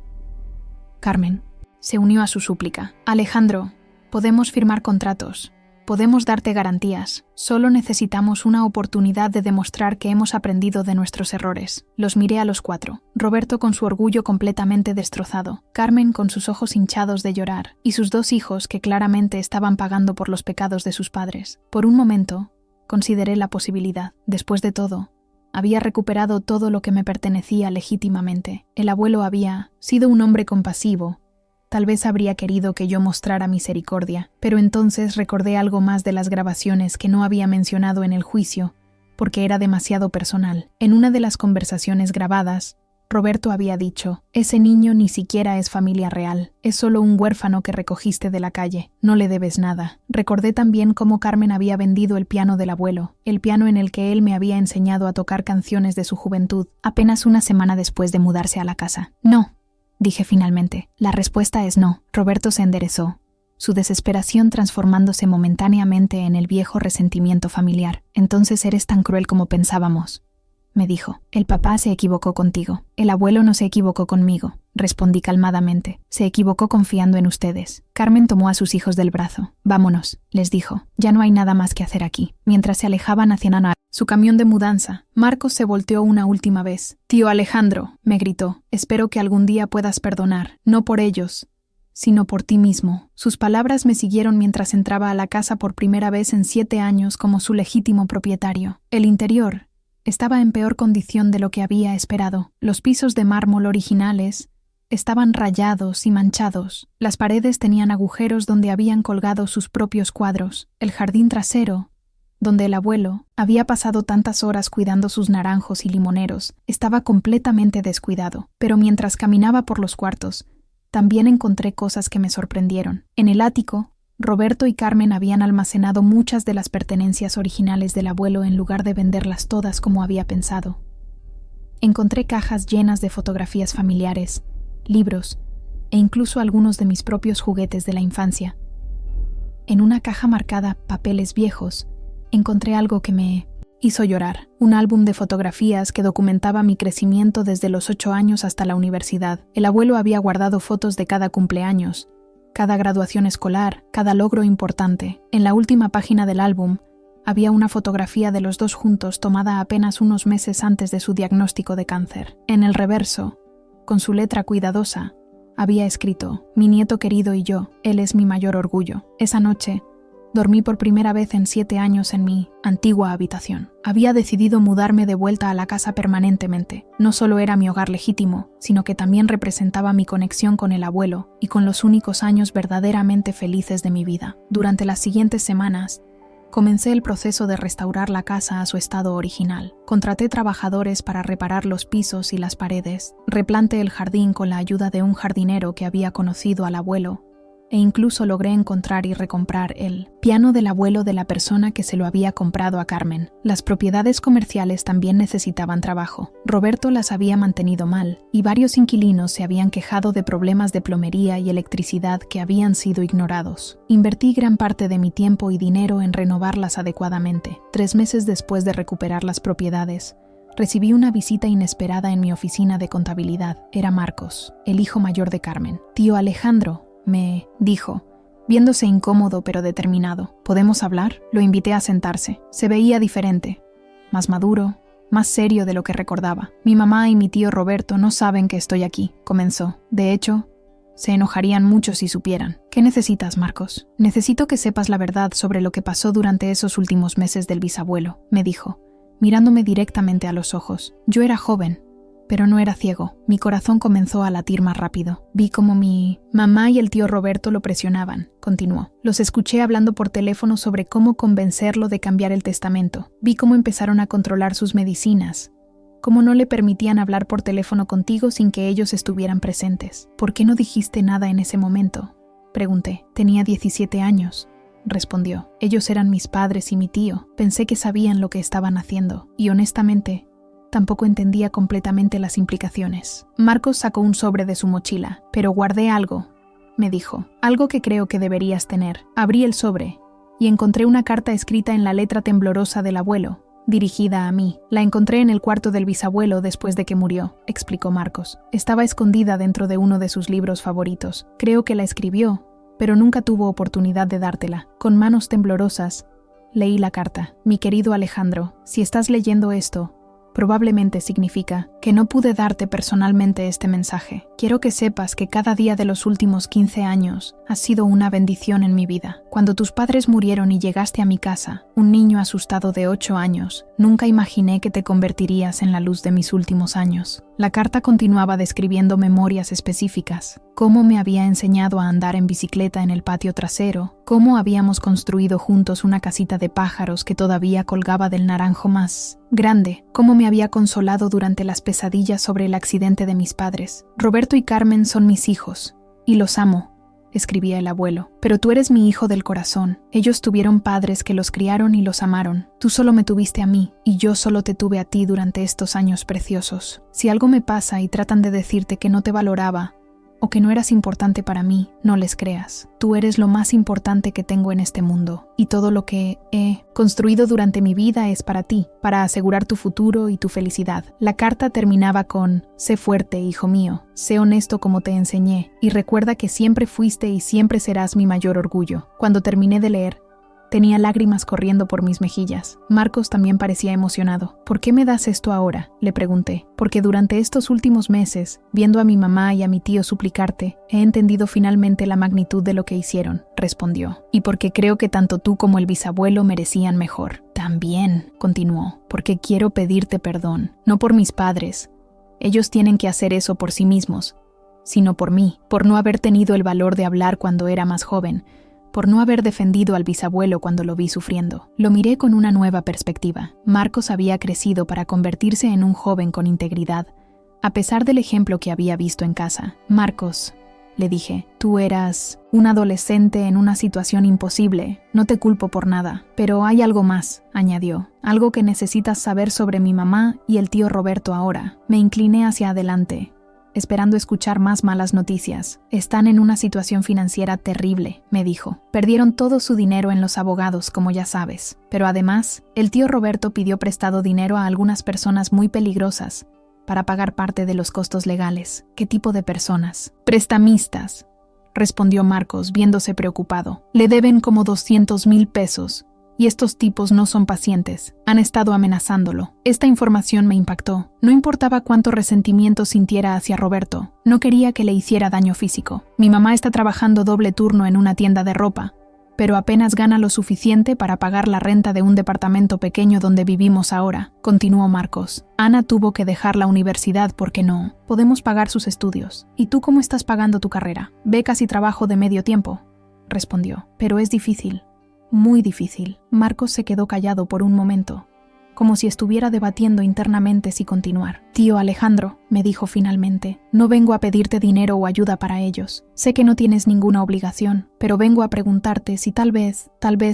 Carmen se unió a su súplica. «Alejandro, podemos firmar contratos, podemos darte garantías, solo necesitamos una oportunidad de demostrar que hemos aprendido de nuestros errores». Los miré a los cuatro, Roberto con su orgullo completamente destrozado, Carmen con sus ojos hinchados de llorar, y sus dos hijos que claramente estaban pagando por los pecados de sus padres. Por un momento, consideré la posibilidad. Después de todo, había recuperado todo lo que me pertenecía legítimamente. El abuelo había sido un hombre compasivo. Tal vez habría querido que yo mostrara misericordia, pero entonces recordé algo más de las grabaciones que no había mencionado en el juicio, porque era demasiado personal. En una de las conversaciones grabadas, Roberto había dicho: «Ese niño ni siquiera es familia real, es solo un huérfano que recogiste de la calle, no le debes nada». Recordé también cómo Carmen había vendido el piano del abuelo, el piano en el que él me había enseñado a tocar canciones de su juventud, apenas una semana después de mudarse a la casa. «No», dije finalmente. «La respuesta es no». Roberto se enderezó, su desesperación transformándose momentáneamente en el viejo resentimiento familiar. «Entonces eres tan cruel como pensábamos», me dijo. «El papá se equivocó contigo. El abuelo no se equivocó conmigo», respondí calmadamente. «Se equivocó confiando en ustedes». Carmen tomó a sus hijos del brazo. «Vámonos», les dijo. «Ya no hay nada más que hacer aquí». Mientras se alejaban hacia su camión de mudanza, Marcos se volteó una última vez. «Tío Alejandro», me gritó, «espero que algún día puedas perdonar, no por ellos, sino por ti mismo. Sus palabras me siguieron mientras entraba a la casa por primera vez en 7 años como su legítimo propietario. El interior estaba en peor condición de lo que había esperado. Los pisos de mármol originales estaban rayados y manchados. Las paredes tenían agujeros donde habían colgado sus propios cuadros. El jardín trasero, donde el abuelo había pasado tantas horas cuidando sus naranjos y limoneros, estaba completamente descuidado. Pero mientras caminaba por los cuartos, también encontré cosas que me sorprendieron. En el ático, Roberto y Carmen habían almacenado muchas de las pertenencias originales del abuelo en lugar de venderlas todas como había pensado. Encontré cajas llenas de fotografías familiares, libros e incluso algunos de mis propios juguetes de la infancia. En una caja marcada "Papeles viejos", encontré algo que me hizo llorar. Un álbum de fotografías que documentaba mi crecimiento desde los 8 años hasta la universidad. El abuelo había guardado fotos de cada cumpleaños, cada graduación escolar, cada logro importante. En la última página del álbum había una fotografía de los dos juntos tomada apenas unos meses antes de su diagnóstico de cáncer. En el reverso, con su letra cuidadosa, había escrito: "Mi nieto querido y yo, él es mi mayor orgullo". Esa noche, dormí por primera vez en 7 años en mi antigua habitación. Había decidido mudarme de vuelta a la casa permanentemente. No solo era mi hogar legítimo, sino que también representaba mi conexión con el abuelo y con los únicos años verdaderamente felices de mi vida. Durante las siguientes semanas, comencé el proceso de restaurar la casa a su estado original. Contraté trabajadores para reparar los pisos y las paredes. Replanté el jardín con la ayuda de un jardinero que había conocido al abuelo, e incluso logré encontrar y recomprar el piano del abuelo de la persona que se lo había comprado a Carmen. Las propiedades comerciales también necesitaban trabajo. Roberto las había mantenido mal, y varios inquilinos se habían quejado de problemas de plomería y electricidad que habían sido ignorados. Invertí gran parte de mi tiempo y dinero en renovarlas adecuadamente. 3 meses después de recuperar las propiedades, recibí una visita inesperada en mi oficina de contabilidad. Era Marcos, el hijo mayor de Carmen. «Tío Alejandro», me dijo, viéndose incómodo pero determinado. «¿Podemos hablar?». Lo invité a sentarse. Se veía diferente, más maduro, más serio de lo que recordaba. «Mi mamá y mi tío Roberto no saben que estoy aquí», comenzó. «De hecho, se enojarían mucho si supieran». «¿Qué necesitas, Marcos?». «Necesito que sepas la verdad sobre lo que pasó durante esos últimos meses del bisabuelo», me dijo, mirándome directamente a los ojos. Yo era joven, pero no era ciego. Mi corazón comenzó a latir más rápido. Vi cómo mi mamá y el tío Roberto lo presionaban, continuó. Los escuché hablando por teléfono sobre cómo convencerlo de cambiar el testamento. Vi cómo empezaron a controlar sus medicinas, cómo no le permitían hablar por teléfono contigo sin que ellos estuvieran presentes. «¿Por qué no dijiste nada en ese momento?», pregunté. «Tenía 17 años», respondió. «Ellos eran mis padres y mi tío. Pensé que sabían lo que estaban haciendo, y honestamente, tampoco entendía completamente las implicaciones». Marcos sacó un sobre de su mochila. «Pero guardé algo», me dijo. «Algo que creo que deberías tener». Abrí el sobre y encontré una carta escrita en la letra temblorosa del abuelo, dirigida a mí. «La encontré en el cuarto del bisabuelo después de que murió», explicó Marcos. «Estaba escondida dentro de uno de sus libros favoritos. Creo que la escribió, pero nunca tuvo oportunidad de dártela». Con manos temblorosas, leí la carta. «Mi querido Alejandro, si estás leyendo esto, probablemente significa que no pude darte personalmente este mensaje. Quiero que sepas que cada día de los últimos 15 años ha sido una bendición en mi vida. Cuando tus padres murieron y llegaste a mi casa, un niño asustado de 8 años, nunca imaginé que te convertirías en la luz de mis últimos años». La carta continuaba describiendo memorias específicas, cómo me había enseñado a andar en bicicleta en el patio trasero, cómo habíamos construido juntos una casita de pájaros que todavía colgaba del naranjo más grande, cómo me había consolado durante las pesadillas sobre el accidente de mis padres. «Roberto y Carmen son mis hijos, y los amo», escribía el abuelo. «Pero tú eres mi hijo del corazón. Ellos tuvieron padres que los criaron y los amaron. Tú solo me tuviste a mí, y yo solo te tuve a ti durante estos años preciosos. Si algo me pasa y tratan de decirte que no te valoraba, o que no eras importante para mí, no les creas. Tú eres lo más importante que tengo en este mundo, y todo lo que he construido durante mi vida es para ti, para asegurar tu futuro y tu felicidad». La carta terminaba con: «Sé fuerte, hijo mío, sé honesto como te enseñé, y recuerda que siempre fuiste y siempre serás mi mayor orgullo». Cuando terminé de leer, Tenía lágrimas corriendo por mis mejillas. Marcos también parecía emocionado. ¿Por qué me das esto ahora?, le pregunté. Porque durante estos últimos meses, viendo a mi mamá y a mi tío suplicarte, he entendido finalmente la magnitud de lo que hicieron, respondió. Y porque creo que tanto tú como el bisabuelo merecían mejor. También, continuó, porque quiero pedirte perdón, no por mis padres. Ellos tienen que hacer eso por sí mismos, sino por mí, por no haber tenido el valor de hablar cuando era más joven, por no haber defendido al bisabuelo cuando lo vi sufriendo. Lo miré con una nueva perspectiva. Marcos había crecido para convertirse en un joven con integridad, a pesar del ejemplo que había visto en casa. Marcos, le dije, tú eras un adolescente en una situación imposible, no te culpo por nada. Pero hay algo más, añadió, algo que necesitas saber sobre mi mamá y el tío Roberto ahora. Me incliné hacia adelante, esperando escuchar más malas noticias. Están en una situación financiera terrible, me dijo. Perdieron todo su dinero en los abogados, como ya sabes. Pero además, el tío Roberto pidió prestado dinero a algunas personas muy peligrosas para pagar parte de los costos legales. ¿Qué tipo de personas? Prestamistas, respondió Marcos, viéndose preocupado. Le deben como 200,000 pesos. Y estos tipos no son pacientes. Han estado amenazándolo. Esta información me impactó. No importaba cuánto resentimiento sintiera hacia Roberto. No quería que le hiciera daño físico. Mi mamá está trabajando doble turno en una tienda de ropa, pero apenas gana lo suficiente para pagar la renta de un departamento pequeño donde vivimos ahora, continuó Marcos. Ana tuvo que dejar la universidad porque no podemos pagar sus estudios. ¿Y tú cómo estás pagando tu carrera? Becas y trabajo de medio tiempo, respondió. Pero es difícil. Muy difícil. Marcos se quedó callado por un momento, como si estuviera debatiendo internamente si continuar. Tío Alejandro, me dijo finalmente, no vengo a pedirte dinero o ayuda para ellos. Sé que no tienes ninguna obligación, pero vengo a preguntarte si tal vez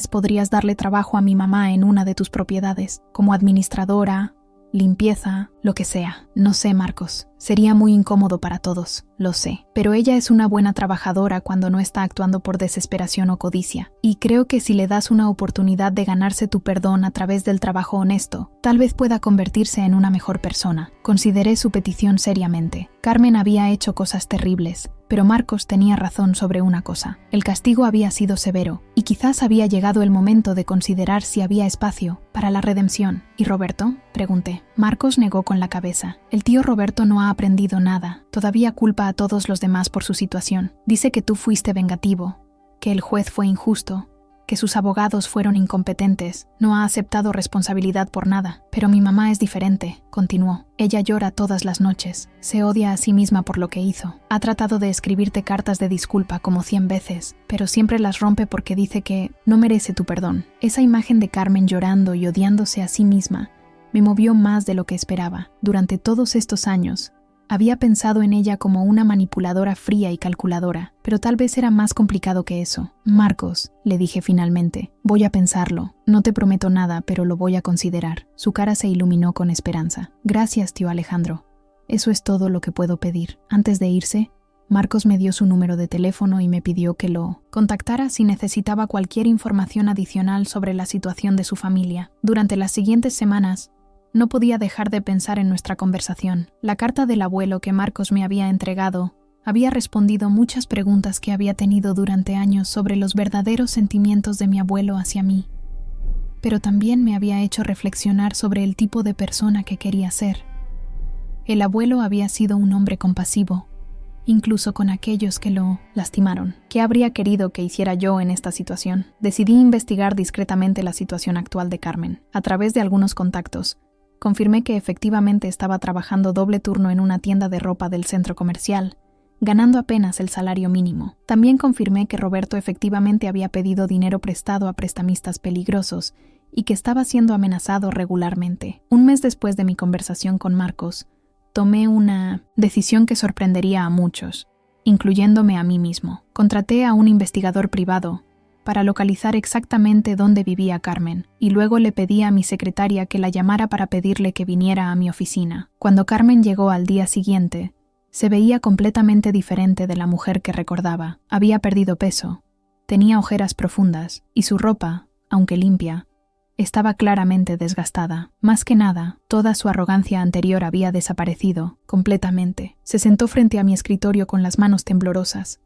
podrías darle trabajo a mi mamá en una de tus propiedades, como administradora, limpieza, lo que sea. No sé, Marcos. Sería muy incómodo para todos, lo sé. Pero ella es una buena trabajadora cuando no está actuando por desesperación o codicia. Y creo que si le das una oportunidad de ganarse tu perdón a través del trabajo honesto, tal vez pueda convertirse en una mejor persona. Consideré su petición seriamente. Carmen había hecho cosas terribles, pero Marcos tenía razón sobre una cosa. El castigo había sido severo, y quizás había llegado el momento de considerar si había espacio para la redención. ¿Y Roberto?, pregunté. Marcos negó con la cabeza. El tío Roberto no ha aprendido nada. Todavía culpa a todos los demás por su situación. Dice que tú fuiste vengativo, que el juez fue injusto, que sus abogados fueron incompetentes. No ha aceptado responsabilidad por nada. Pero mi mamá es diferente, continuó. Ella llora todas las noches. Se odia a sí misma por lo que hizo. Ha tratado de escribirte cartas de disculpa como 100 veces, pero siempre las rompe porque dice que no merece tu perdón. Esa imagen de Carmen llorando y odiándose a sí misma me movió más de lo que esperaba. Durante todos estos años, había pensado en ella como una manipuladora fría y calculadora, pero tal vez era más complicado que eso. Marcos, le dije finalmente, voy a pensarlo. No te prometo nada, pero lo voy a considerar. Su cara se iluminó con esperanza. Gracias, tío Alejandro. Eso es todo lo que puedo pedir. Antes de irse, Marcos me dio su número de teléfono y me pidió que lo contactara si necesitaba cualquier información adicional sobre la situación de su familia. Durante las siguientes semanas, no podía dejar de pensar en nuestra conversación. La carta del abuelo que Marcos me había entregado había respondido muchas preguntas que había tenido durante años sobre los verdaderos sentimientos de mi abuelo hacia mí. Pero también me había hecho reflexionar sobre el tipo de persona que quería ser. El abuelo había sido un hombre compasivo, incluso con aquellos que lo lastimaron. ¿Qué habría querido que hiciera yo en esta situación? Decidí investigar discretamente la situación actual de Carmen. A través de algunos contactos, confirmé que efectivamente estaba trabajando doble turno en una tienda de ropa del centro comercial, ganando apenas el salario mínimo. También confirmé que Roberto efectivamente había pedido dinero prestado a prestamistas peligrosos y que estaba siendo amenazado regularmente. Un mes después de mi conversación con Marcos, tomé una decisión que sorprendería a muchos, incluyéndome a mí mismo. Contraté a un investigador privado para localizar exactamente dónde vivía Carmen, y luego le pedí a mi secretaria que la llamara para pedirle que viniera a mi oficina. Cuando Carmen llegó al día siguiente, se veía completamente diferente de la mujer que recordaba. Había perdido peso, tenía ojeras profundas, y su ropa, aunque limpia, estaba claramente desgastada. Más que nada, toda su arrogancia anterior había desaparecido completamente. Se sentó frente a mi escritorio con las manos temblorosas.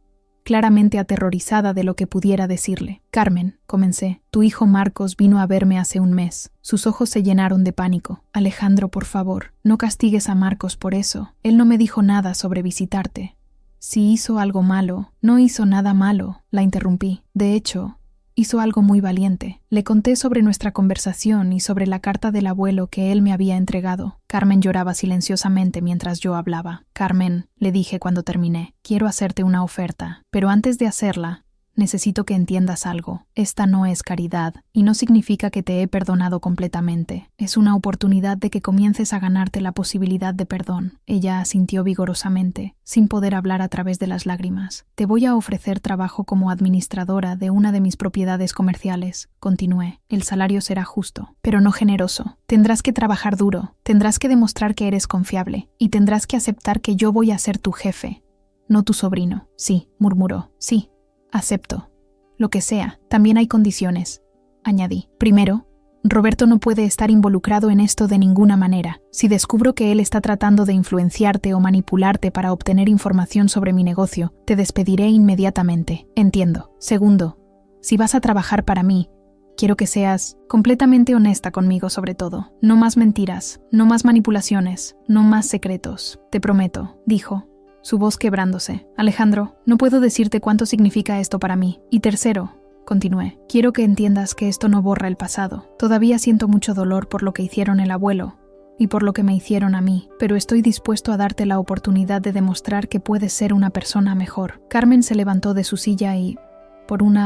claramente aterrorizada de lo que pudiera decirle. Carmen, comencé, tu hijo Marcos vino a verme hace un mes. Sus ojos se llenaron de pánico. Alejandro, por favor, no castigues a Marcos por eso. Él no me dijo nada sobre visitarte. Si hizo algo malo, no hizo nada malo, la interrumpí. De hecho, hizo algo muy valiente. Le conté sobre nuestra conversación y sobre la carta del abuelo que él me había entregado. Carmen lloraba silenciosamente mientras yo hablaba. Carmen, le dije cuando terminé, quiero hacerte una oferta, pero antes de hacerla, necesito que entiendas algo. Esta no es caridad, y no significa que te he perdonado completamente. Es una oportunidad de que comiences a ganarte la posibilidad de perdón. Ella asintió vigorosamente, sin poder hablar a través de las lágrimas. Te voy a ofrecer trabajo como administradora de una de mis propiedades comerciales. Continué. El salario será justo, pero no generoso. Tendrás que trabajar duro, tendrás que demostrar que eres confiable, y tendrás que aceptar que yo voy a ser tu jefe, no tu sobrino. Sí, murmuró. Sí. Acepto. Lo que sea, también hay condiciones, añadí. Primero, Roberto no puede estar involucrado en esto de ninguna manera. Si descubro que él está tratando de influenciarte o manipularte para obtener información sobre mi negocio, te despediré inmediatamente. Entiendo. Segundo, si vas a trabajar para mí, quiero que seas completamente honesta conmigo sobre todo. No más mentiras, no más manipulaciones, no más secretos. Te prometo, dijo, su voz quebrándose. Alejandro, no puedo decirte cuánto significa esto para mí. Y tercero, continué, quiero que entiendas que esto no borra el pasado. Todavía siento mucho dolor por lo que hicieron el abuelo y por lo que me hicieron a mí, pero estoy dispuesto a darte la oportunidad de demostrar que puedes ser una persona mejor. Carmen se levantó de su silla y, por un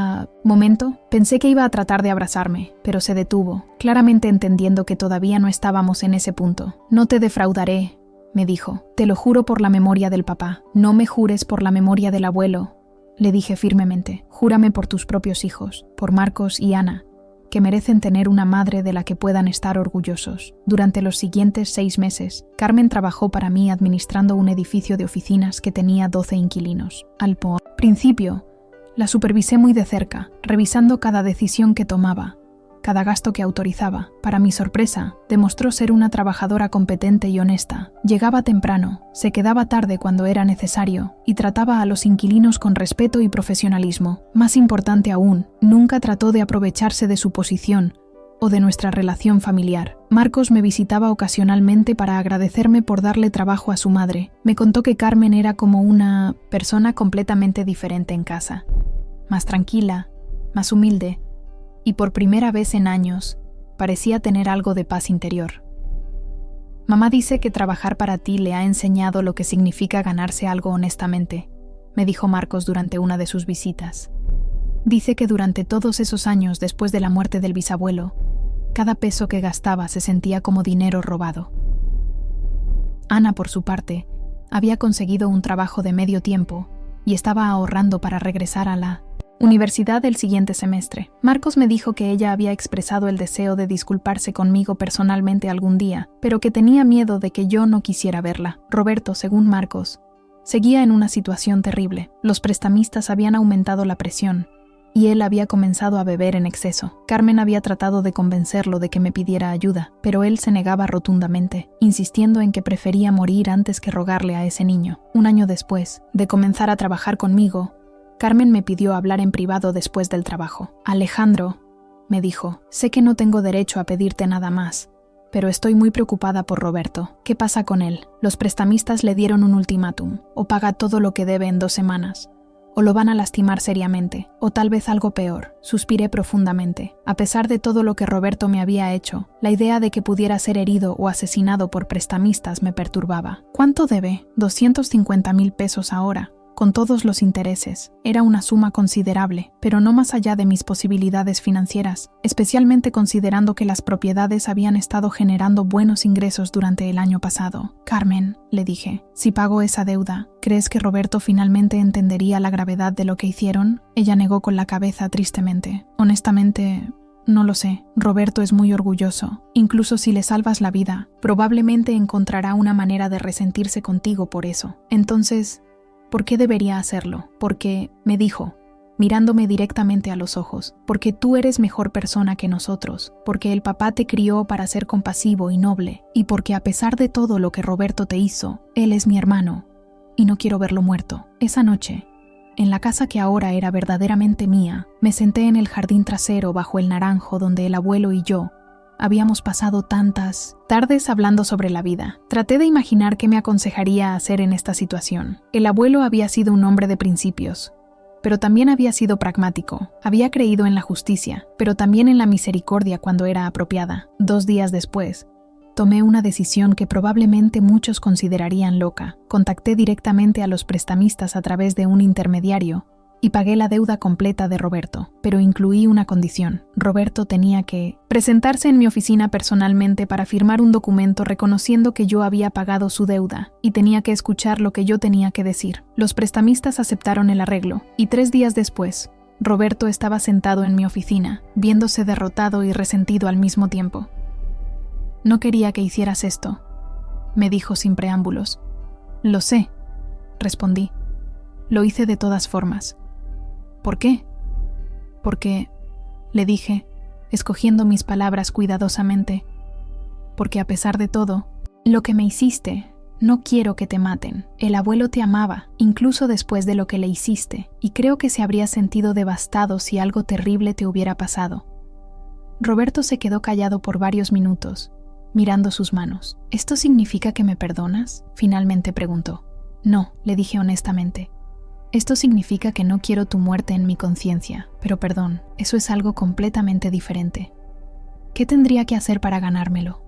momento, pensé que iba a tratar de abrazarme, pero se detuvo, claramente entendiendo que todavía no estábamos en ese punto. No te defraudaré, me dijo. Te lo juro por la memoria del papá. No me jures por la memoria del abuelo, le dije firmemente. Júrame por tus propios hijos, por Marcos y Ana, que merecen tener una madre de la que puedan estar orgullosos. Durante los siguientes 6 meses, Carmen trabajó para mí administrando un edificio de oficinas que tenía 12 inquilinos. Al principio, la supervisé muy de cerca, revisando cada decisión que tomaba, cada gasto que autorizaba. Para mi sorpresa, demostró ser una trabajadora competente y honesta. Llegaba temprano, se quedaba tarde cuando era necesario y trataba a los inquilinos con respeto y profesionalismo. Más importante aún, nunca trató de aprovecharse de su posición o de nuestra relación familiar. Marcos me visitaba ocasionalmente para agradecerme por darle trabajo a su madre. Me contó que Carmen era como una persona completamente diferente en casa. Más tranquila, más humilde, y por primera vez en años, parecía tener algo de paz interior. Mamá dice que trabajar para ti le ha enseñado lo que significa ganarse algo honestamente, me dijo Marcos durante una de sus visitas. Dice que durante todos esos años después de la muerte del bisabuelo, cada peso que gastaba se sentía como dinero robado. Ana, por su parte, había conseguido un trabajo de medio tiempo y estaba ahorrando para regresar a la universidad el siguiente semestre. Marcos me dijo que ella había expresado el deseo de disculparse conmigo personalmente algún día, pero que tenía miedo de que yo no quisiera verla. Roberto, según Marcos, seguía en una situación terrible. Los prestamistas habían aumentado la presión y él había comenzado a beber en exceso. Carmen había tratado de convencerlo de que me pidiera ayuda, pero él se negaba rotundamente, insistiendo en que prefería morir antes que rogarle a ese niño. Un año después de comenzar a trabajar conmigo, Carmen me pidió hablar en privado después del trabajo. Alejandro, me dijo, sé que no tengo derecho a pedirte nada más, pero estoy muy preocupada por Roberto. ¿Qué pasa con él? Los prestamistas le dieron un ultimátum: o paga todo lo que debe en 2 semanas, o lo van a lastimar seriamente, o tal vez algo peor. Suspiré profundamente. A pesar de todo lo que Roberto me había hecho, la idea de que pudiera ser herido o asesinado por prestamistas me perturbaba. ¿Cuánto debe? 250,000 pesos ahora, con todos los intereses. Era una suma considerable, pero no más allá de mis posibilidades financieras, especialmente considerando que las propiedades habían estado generando buenos ingresos durante el año pasado. Carmen, le dije, si pago esa deuda, ¿crees que Roberto finalmente entendería la gravedad de lo que hicieron? Ella negó con la cabeza tristemente. Honestamente, no lo sé. Roberto es muy orgulloso. Incluso si le salvas la vida, probablemente encontrará una manera de resentirse contigo por eso. Entonces, ¿por qué debería hacerlo? Porque, me dijo, mirándome directamente a los ojos, porque tú eres mejor persona que nosotros, porque el papá te crió para ser compasivo y noble, y porque a pesar de todo lo que Roberto te hizo, él es mi hermano, y no quiero verlo muerto. Esa noche, En la casa que ahora era verdaderamente mía, me senté en el jardín trasero bajo el naranjo donde el abuelo y yo habíamos pasado tantas tardes hablando sobre la vida. Traté de imaginar qué me aconsejaría hacer en esta situación. El abuelo había sido un hombre de principios, pero también había sido pragmático. Había creído en la justicia, pero también en la misericordia cuando era apropiada. 2 días después, tomé una decisión que probablemente muchos considerarían loca. Contacté directamente a los prestamistas a través de un intermediario y pagué la deuda completa de Roberto, pero incluí una condición. Roberto tenía que presentarse en mi oficina personalmente para firmar un documento reconociendo que yo había pagado su deuda y tenía que escuchar lo que yo tenía que decir. Los prestamistas aceptaron el arreglo y 3 días después, Roberto estaba sentado en mi oficina, viéndose derrotado y resentido al mismo tiempo. «No quería que hicieras esto», me dijo sin preámbulos. «Lo sé», respondí. «Lo hice de todas formas». «¿Por qué?» «Porque», le dije, escogiendo mis palabras cuidadosamente, «porque a pesar de todo, lo que me hiciste, no quiero que te maten. El abuelo te amaba, incluso después de lo que le hiciste, y creo que se habría sentido devastado si algo terrible te hubiera pasado». Roberto se quedó callado por varios minutos, mirando sus manos. «¿Esto significa que me perdonas?», finalmente preguntó. «No», le dije honestamente. «Esto significa que no quiero tu muerte en mi conciencia, pero perdón, eso es algo completamente diferente. ¿Qué tendría que hacer para ganármelo?».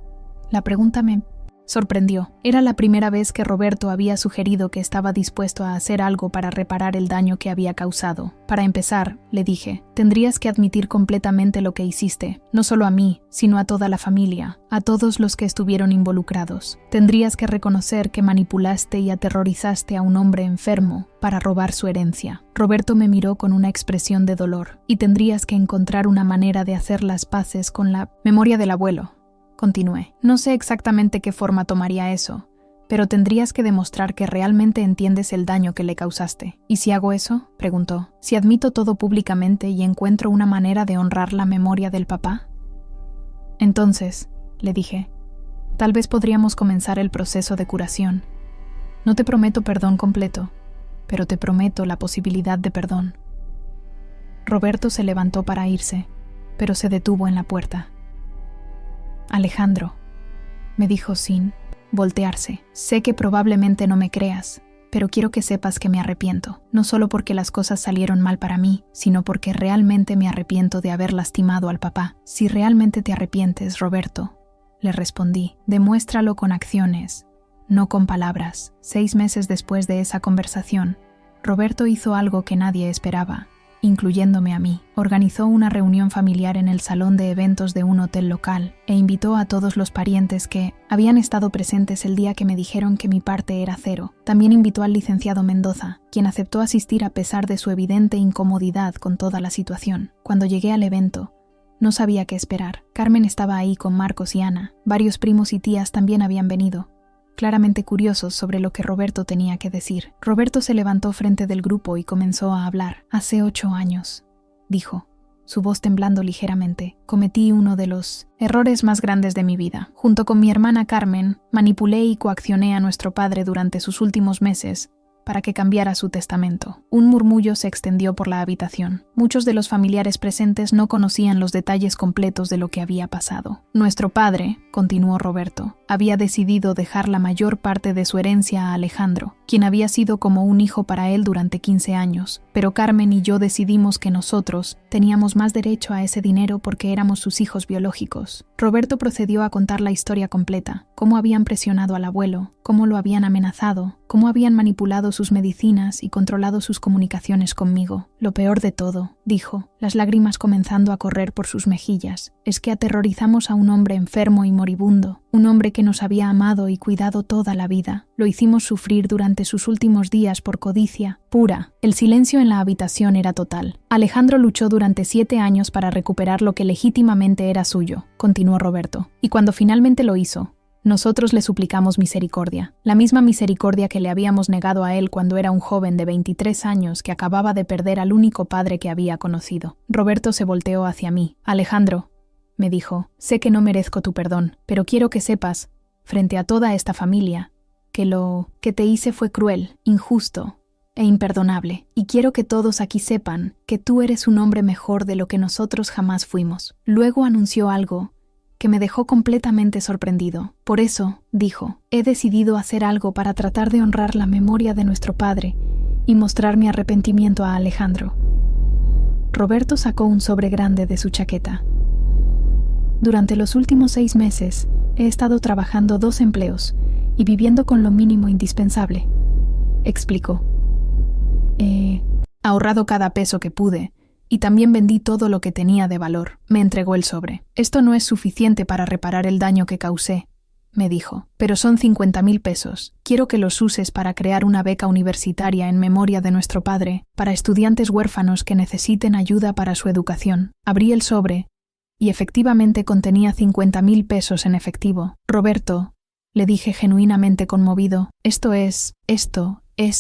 La pregunta me sorprendió. Era la primera vez que Roberto había sugerido que estaba dispuesto a hacer algo para reparar el daño que había causado. «Para empezar», le dije, «tendrías que admitir completamente lo que hiciste, no solo a mí, sino a toda la familia, a todos los que estuvieron involucrados. Tendrías que reconocer que manipulaste y aterrorizaste a un hombre enfermo para robar su herencia». Roberto me miró con una expresión de dolor. «Y tendrías que encontrar una manera de hacer las paces con la memoria del abuelo», continué. «No sé exactamente qué forma tomaría eso, pero tendrías que demostrar que realmente entiendes el daño que le causaste». «¿Y si hago eso?», preguntó. «¿Si admito todo públicamente y encuentro una manera de honrar la memoria del papá?». «Entonces», le dije, «tal vez podríamos comenzar el proceso de curación. No te prometo perdón completo, pero te prometo la posibilidad de perdón». Roberto se levantó para irse, pero se detuvo en la puerta. «Alejandro», me dijo sin voltearse, «sé que probablemente no me creas, pero quiero que sepas que me arrepiento, no solo porque las cosas salieron mal para mí, sino porque realmente me arrepiento de haber lastimado al papá». «Si realmente te arrepientes, Roberto», le respondí, «demuéstralo con acciones, no con palabras». 6 meses después de esa conversación, Roberto hizo algo que nadie esperaba, incluyéndome a mí. Organizó una reunión familiar en el salón de eventos de un hotel local e invitó a todos los parientes que habían estado presentes el día que me dijeron que mi parte era 0. También invitó al licenciado Mendoza, quien aceptó asistir a pesar de su evidente incomodidad con toda la situación. Cuando llegué al evento, no sabía qué esperar. Carmen estaba ahí con Marcos y Ana. Varios primos y tías también habían venido, claramente curiosos sobre lo que Roberto tenía que decir. Roberto se levantó frente del grupo y comenzó a hablar. «Hace 8 años», dijo, su voz temblando ligeramente, «cometí uno de los errores más grandes de mi vida. Junto con mi hermana Carmen, manipulé y coaccioné a nuestro padre durante sus últimos meses para que cambiara su testamento». Un murmullo se extendió por la habitación. Muchos de los familiares presentes no conocían los detalles completos de lo que había pasado. «Nuestro padre», continuó Roberto, «había decidido dejar la mayor parte de su herencia a Alejandro, quien había sido como un hijo para él durante 15 años. Pero Carmen y yo decidimos que nosotros teníamos más derecho a ese dinero porque éramos sus hijos biológicos». Roberto procedió a contar la historia completa, cómo habían presionado al abuelo, cómo lo habían amenazado, cómo habían manipulado sus medicinas y controlado sus comunicaciones conmigo. «Lo peor de todo», dijo, las lágrimas comenzando a correr por sus mejillas, «es que aterrorizamos a un hombre enfermo y moribundo, un hombre que nos había amado y cuidado toda la vida. Lo hicimos sufrir durante sus últimos días por codicia pura». El silencio en la habitación era total. «Alejandro luchó durante 7 años para recuperar lo que legítimamente era suyo», continuó Roberto, «y cuando finalmente lo hizo, nosotros le suplicamos misericordia, la misma misericordia que le habíamos negado a él cuando era un joven de 23 años que acababa de perder al único padre que había conocido». Roberto se volteó hacia mí. «Alejandro», me dijo, «sé que no merezco tu perdón, pero quiero que sepas, frente a toda esta familia, que lo que te hice fue cruel, injusto e imperdonable, y quiero que todos aquí sepan que tú eres un hombre mejor de lo que nosotros jamás fuimos. Luego anunció algo que me dejó completamente sorprendido. Por eso, dijo, he decidido hacer algo para tratar de honrar la memoria de nuestro padre y mostrar mi arrepentimiento a Alejandro. Roberto sacó un sobre grande de su chaqueta. Durante los últimos 6 meses, he estado trabajando 2 empleos y viviendo con lo mínimo indispensable, explicó. He ahorrado cada peso que pude y también vendí todo lo que tenía de valor. Me entregó el sobre. Esto no es suficiente para reparar el daño que causé, me dijo, pero son 50,000 pesos. Quiero que los uses para crear una beca universitaria en memoria de nuestro padre, para estudiantes huérfanos que necesiten ayuda para su educación. Abrí el sobre y efectivamente contenía 50,000 pesos en efectivo. Roberto, le dije genuinamente conmovido, esto es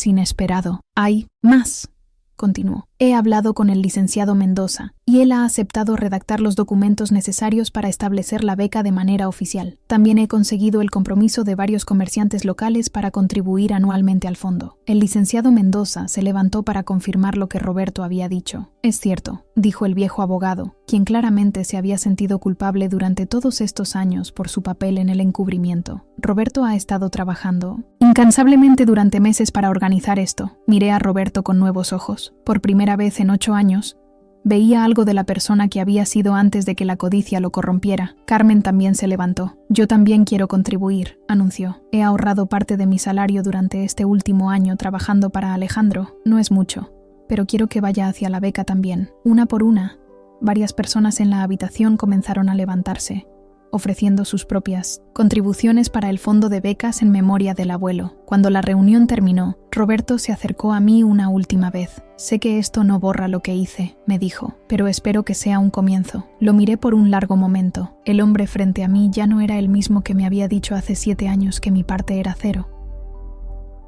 inesperado. Hay más, continuó. He hablado con el licenciado Mendoza y él ha aceptado redactar los documentos necesarios para establecer la beca de manera oficial. También he conseguido el compromiso de varios comerciantes locales para contribuir anualmente al fondo. El licenciado Mendoza se levantó para confirmar lo que Roberto había dicho. Es cierto, dijo el viejo abogado, quien claramente se había sentido culpable durante todos estos años por su papel en el encubrimiento. Roberto ha estado trabajando incansablemente durante meses para organizar esto. Miré a Roberto con nuevos ojos. Por primera vez en 8 años, veía algo de la persona que había sido antes de que la codicia lo corrompiera. Carmen también se levantó. Yo también quiero contribuir, anunció. He ahorrado parte de mi salario durante este último año trabajando para Alejandro. No es mucho, pero quiero que vaya hacia la beca también. Una por una, varias personas en la habitación comenzaron a levantarse, ofreciendo sus propias contribuciones para el fondo de becas en memoria del abuelo. Cuando la reunión terminó, Roberto se acercó a mí una última vez. Sé que esto no borra lo que hice, me dijo, pero espero que sea un comienzo. Lo miré por un largo momento. El hombre frente a mí ya no era el mismo que me había dicho hace 7 años que mi parte era 0.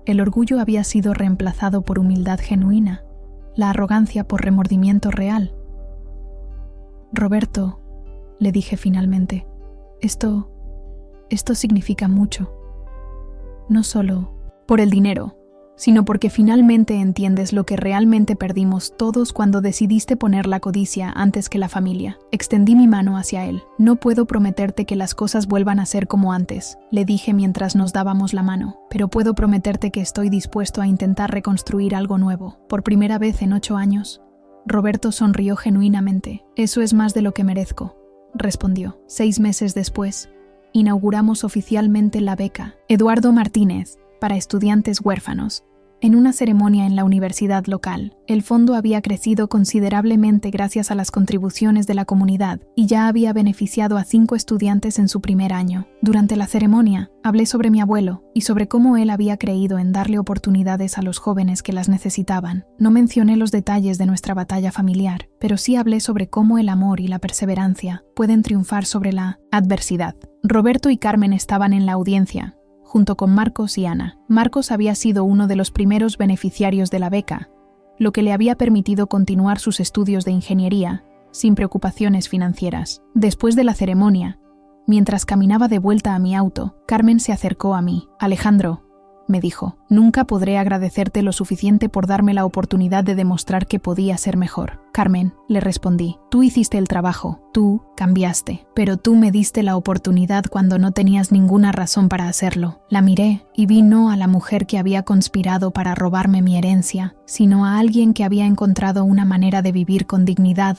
El orgullo había sido reemplazado por humildad genuina, la arrogancia por remordimiento real. Roberto, le dije finalmente, Esto significa mucho. No solo por el dinero, sino porque finalmente entiendes lo que realmente perdimos todos cuando decidiste poner la codicia antes que la familia. Extendí mi mano hacia él. No puedo prometerte que las cosas vuelvan a ser como antes, le dije mientras nos dábamos la mano, pero puedo prometerte que estoy dispuesto a intentar reconstruir algo nuevo. Por primera vez en 8 años, Roberto sonrió genuinamente. Eso es más de lo que merezco, respondió. 6 meses después, inauguramos oficialmente la beca Eduardo Martínez para estudiantes huérfanos. En una ceremonia en la universidad local, el fondo había crecido considerablemente gracias a las contribuciones de la comunidad y ya había beneficiado a 5 estudiantes en su primer año. Durante la ceremonia, hablé sobre mi abuelo y sobre cómo él había creído en darle oportunidades a los jóvenes que las necesitaban. No mencioné los detalles de nuestra batalla familiar, pero sí hablé sobre cómo el amor y la perseverancia pueden triunfar sobre la adversidad. Roberto y Carmen estaban en la audiencia, junto con Marcos y Ana. Marcos había sido uno de los primeros beneficiarios de la beca, lo que le había permitido continuar sus estudios de ingeniería, sin preocupaciones financieras. Después de la ceremonia, mientras caminaba de vuelta a mi auto, Carmen se acercó a mí. Alejandro, me dijo, nunca podré agradecerte lo suficiente por darme la oportunidad de demostrar que podía ser mejor. Carmen, le respondí, tú hiciste el trabajo, tú cambiaste, pero tú me diste la oportunidad cuando no tenías ninguna razón para hacerlo. La miré y vi no a la mujer que había conspirado para robarme mi herencia, sino a alguien que había encontrado una manera de vivir con dignidad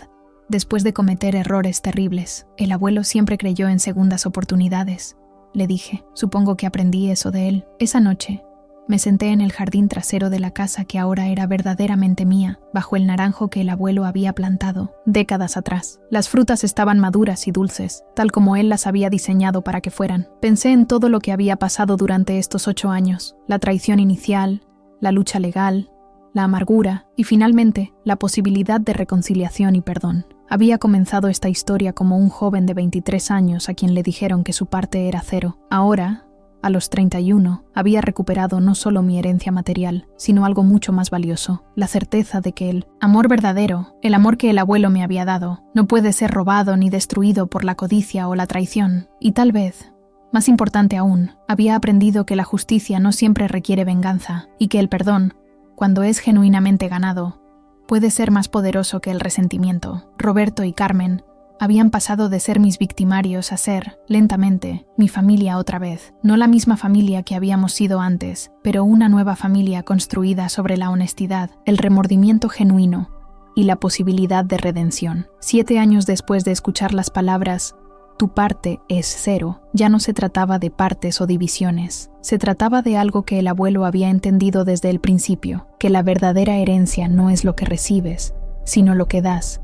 después de cometer errores terribles. El abuelo siempre creyó en segundas oportunidades, le dije. Supongo que aprendí eso de él. Esa noche, me senté en el jardín trasero de la casa que ahora era verdaderamente mía, bajo el naranjo que el abuelo había plantado décadas atrás. Las frutas estaban maduras y dulces, tal como él las había diseñado para que fueran. Pensé en todo lo que había pasado durante estos 8 años, la traición inicial, la lucha legal, la amargura y finalmente la posibilidad de reconciliación y perdón. Había comenzado esta historia como un joven de 23 años a quien le dijeron que su parte era 0. Ahora, a los 31, había recuperado no solo mi herencia material, sino algo mucho más valioso, la certeza de que el amor verdadero, el amor que el abuelo me había dado, no puede ser robado ni destruido por la codicia o la traición. Y tal vez, más importante aún, había aprendido que la justicia no siempre requiere venganza y que el perdón cuando es genuinamente ganado, puede ser más poderoso que el resentimiento. Roberto y Carmen habían pasado de ser mis victimarios a ser, lentamente, mi familia otra vez. No la misma familia que habíamos sido antes, pero una nueva familia construida sobre la honestidad, el remordimiento genuino y la posibilidad de redención. 7 años después de escuchar las palabras «tu parte es 0», ya no se trataba de partes o divisiones. Se trataba de algo que el abuelo había entendido desde el principio, que la verdadera herencia no es lo que recibes, sino lo que das.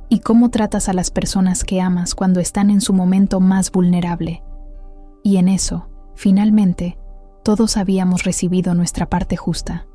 Y cómo tratas a las personas que amas cuando están en su momento más vulnerable. Y en eso, finalmente, todos habíamos recibido nuestra parte justa.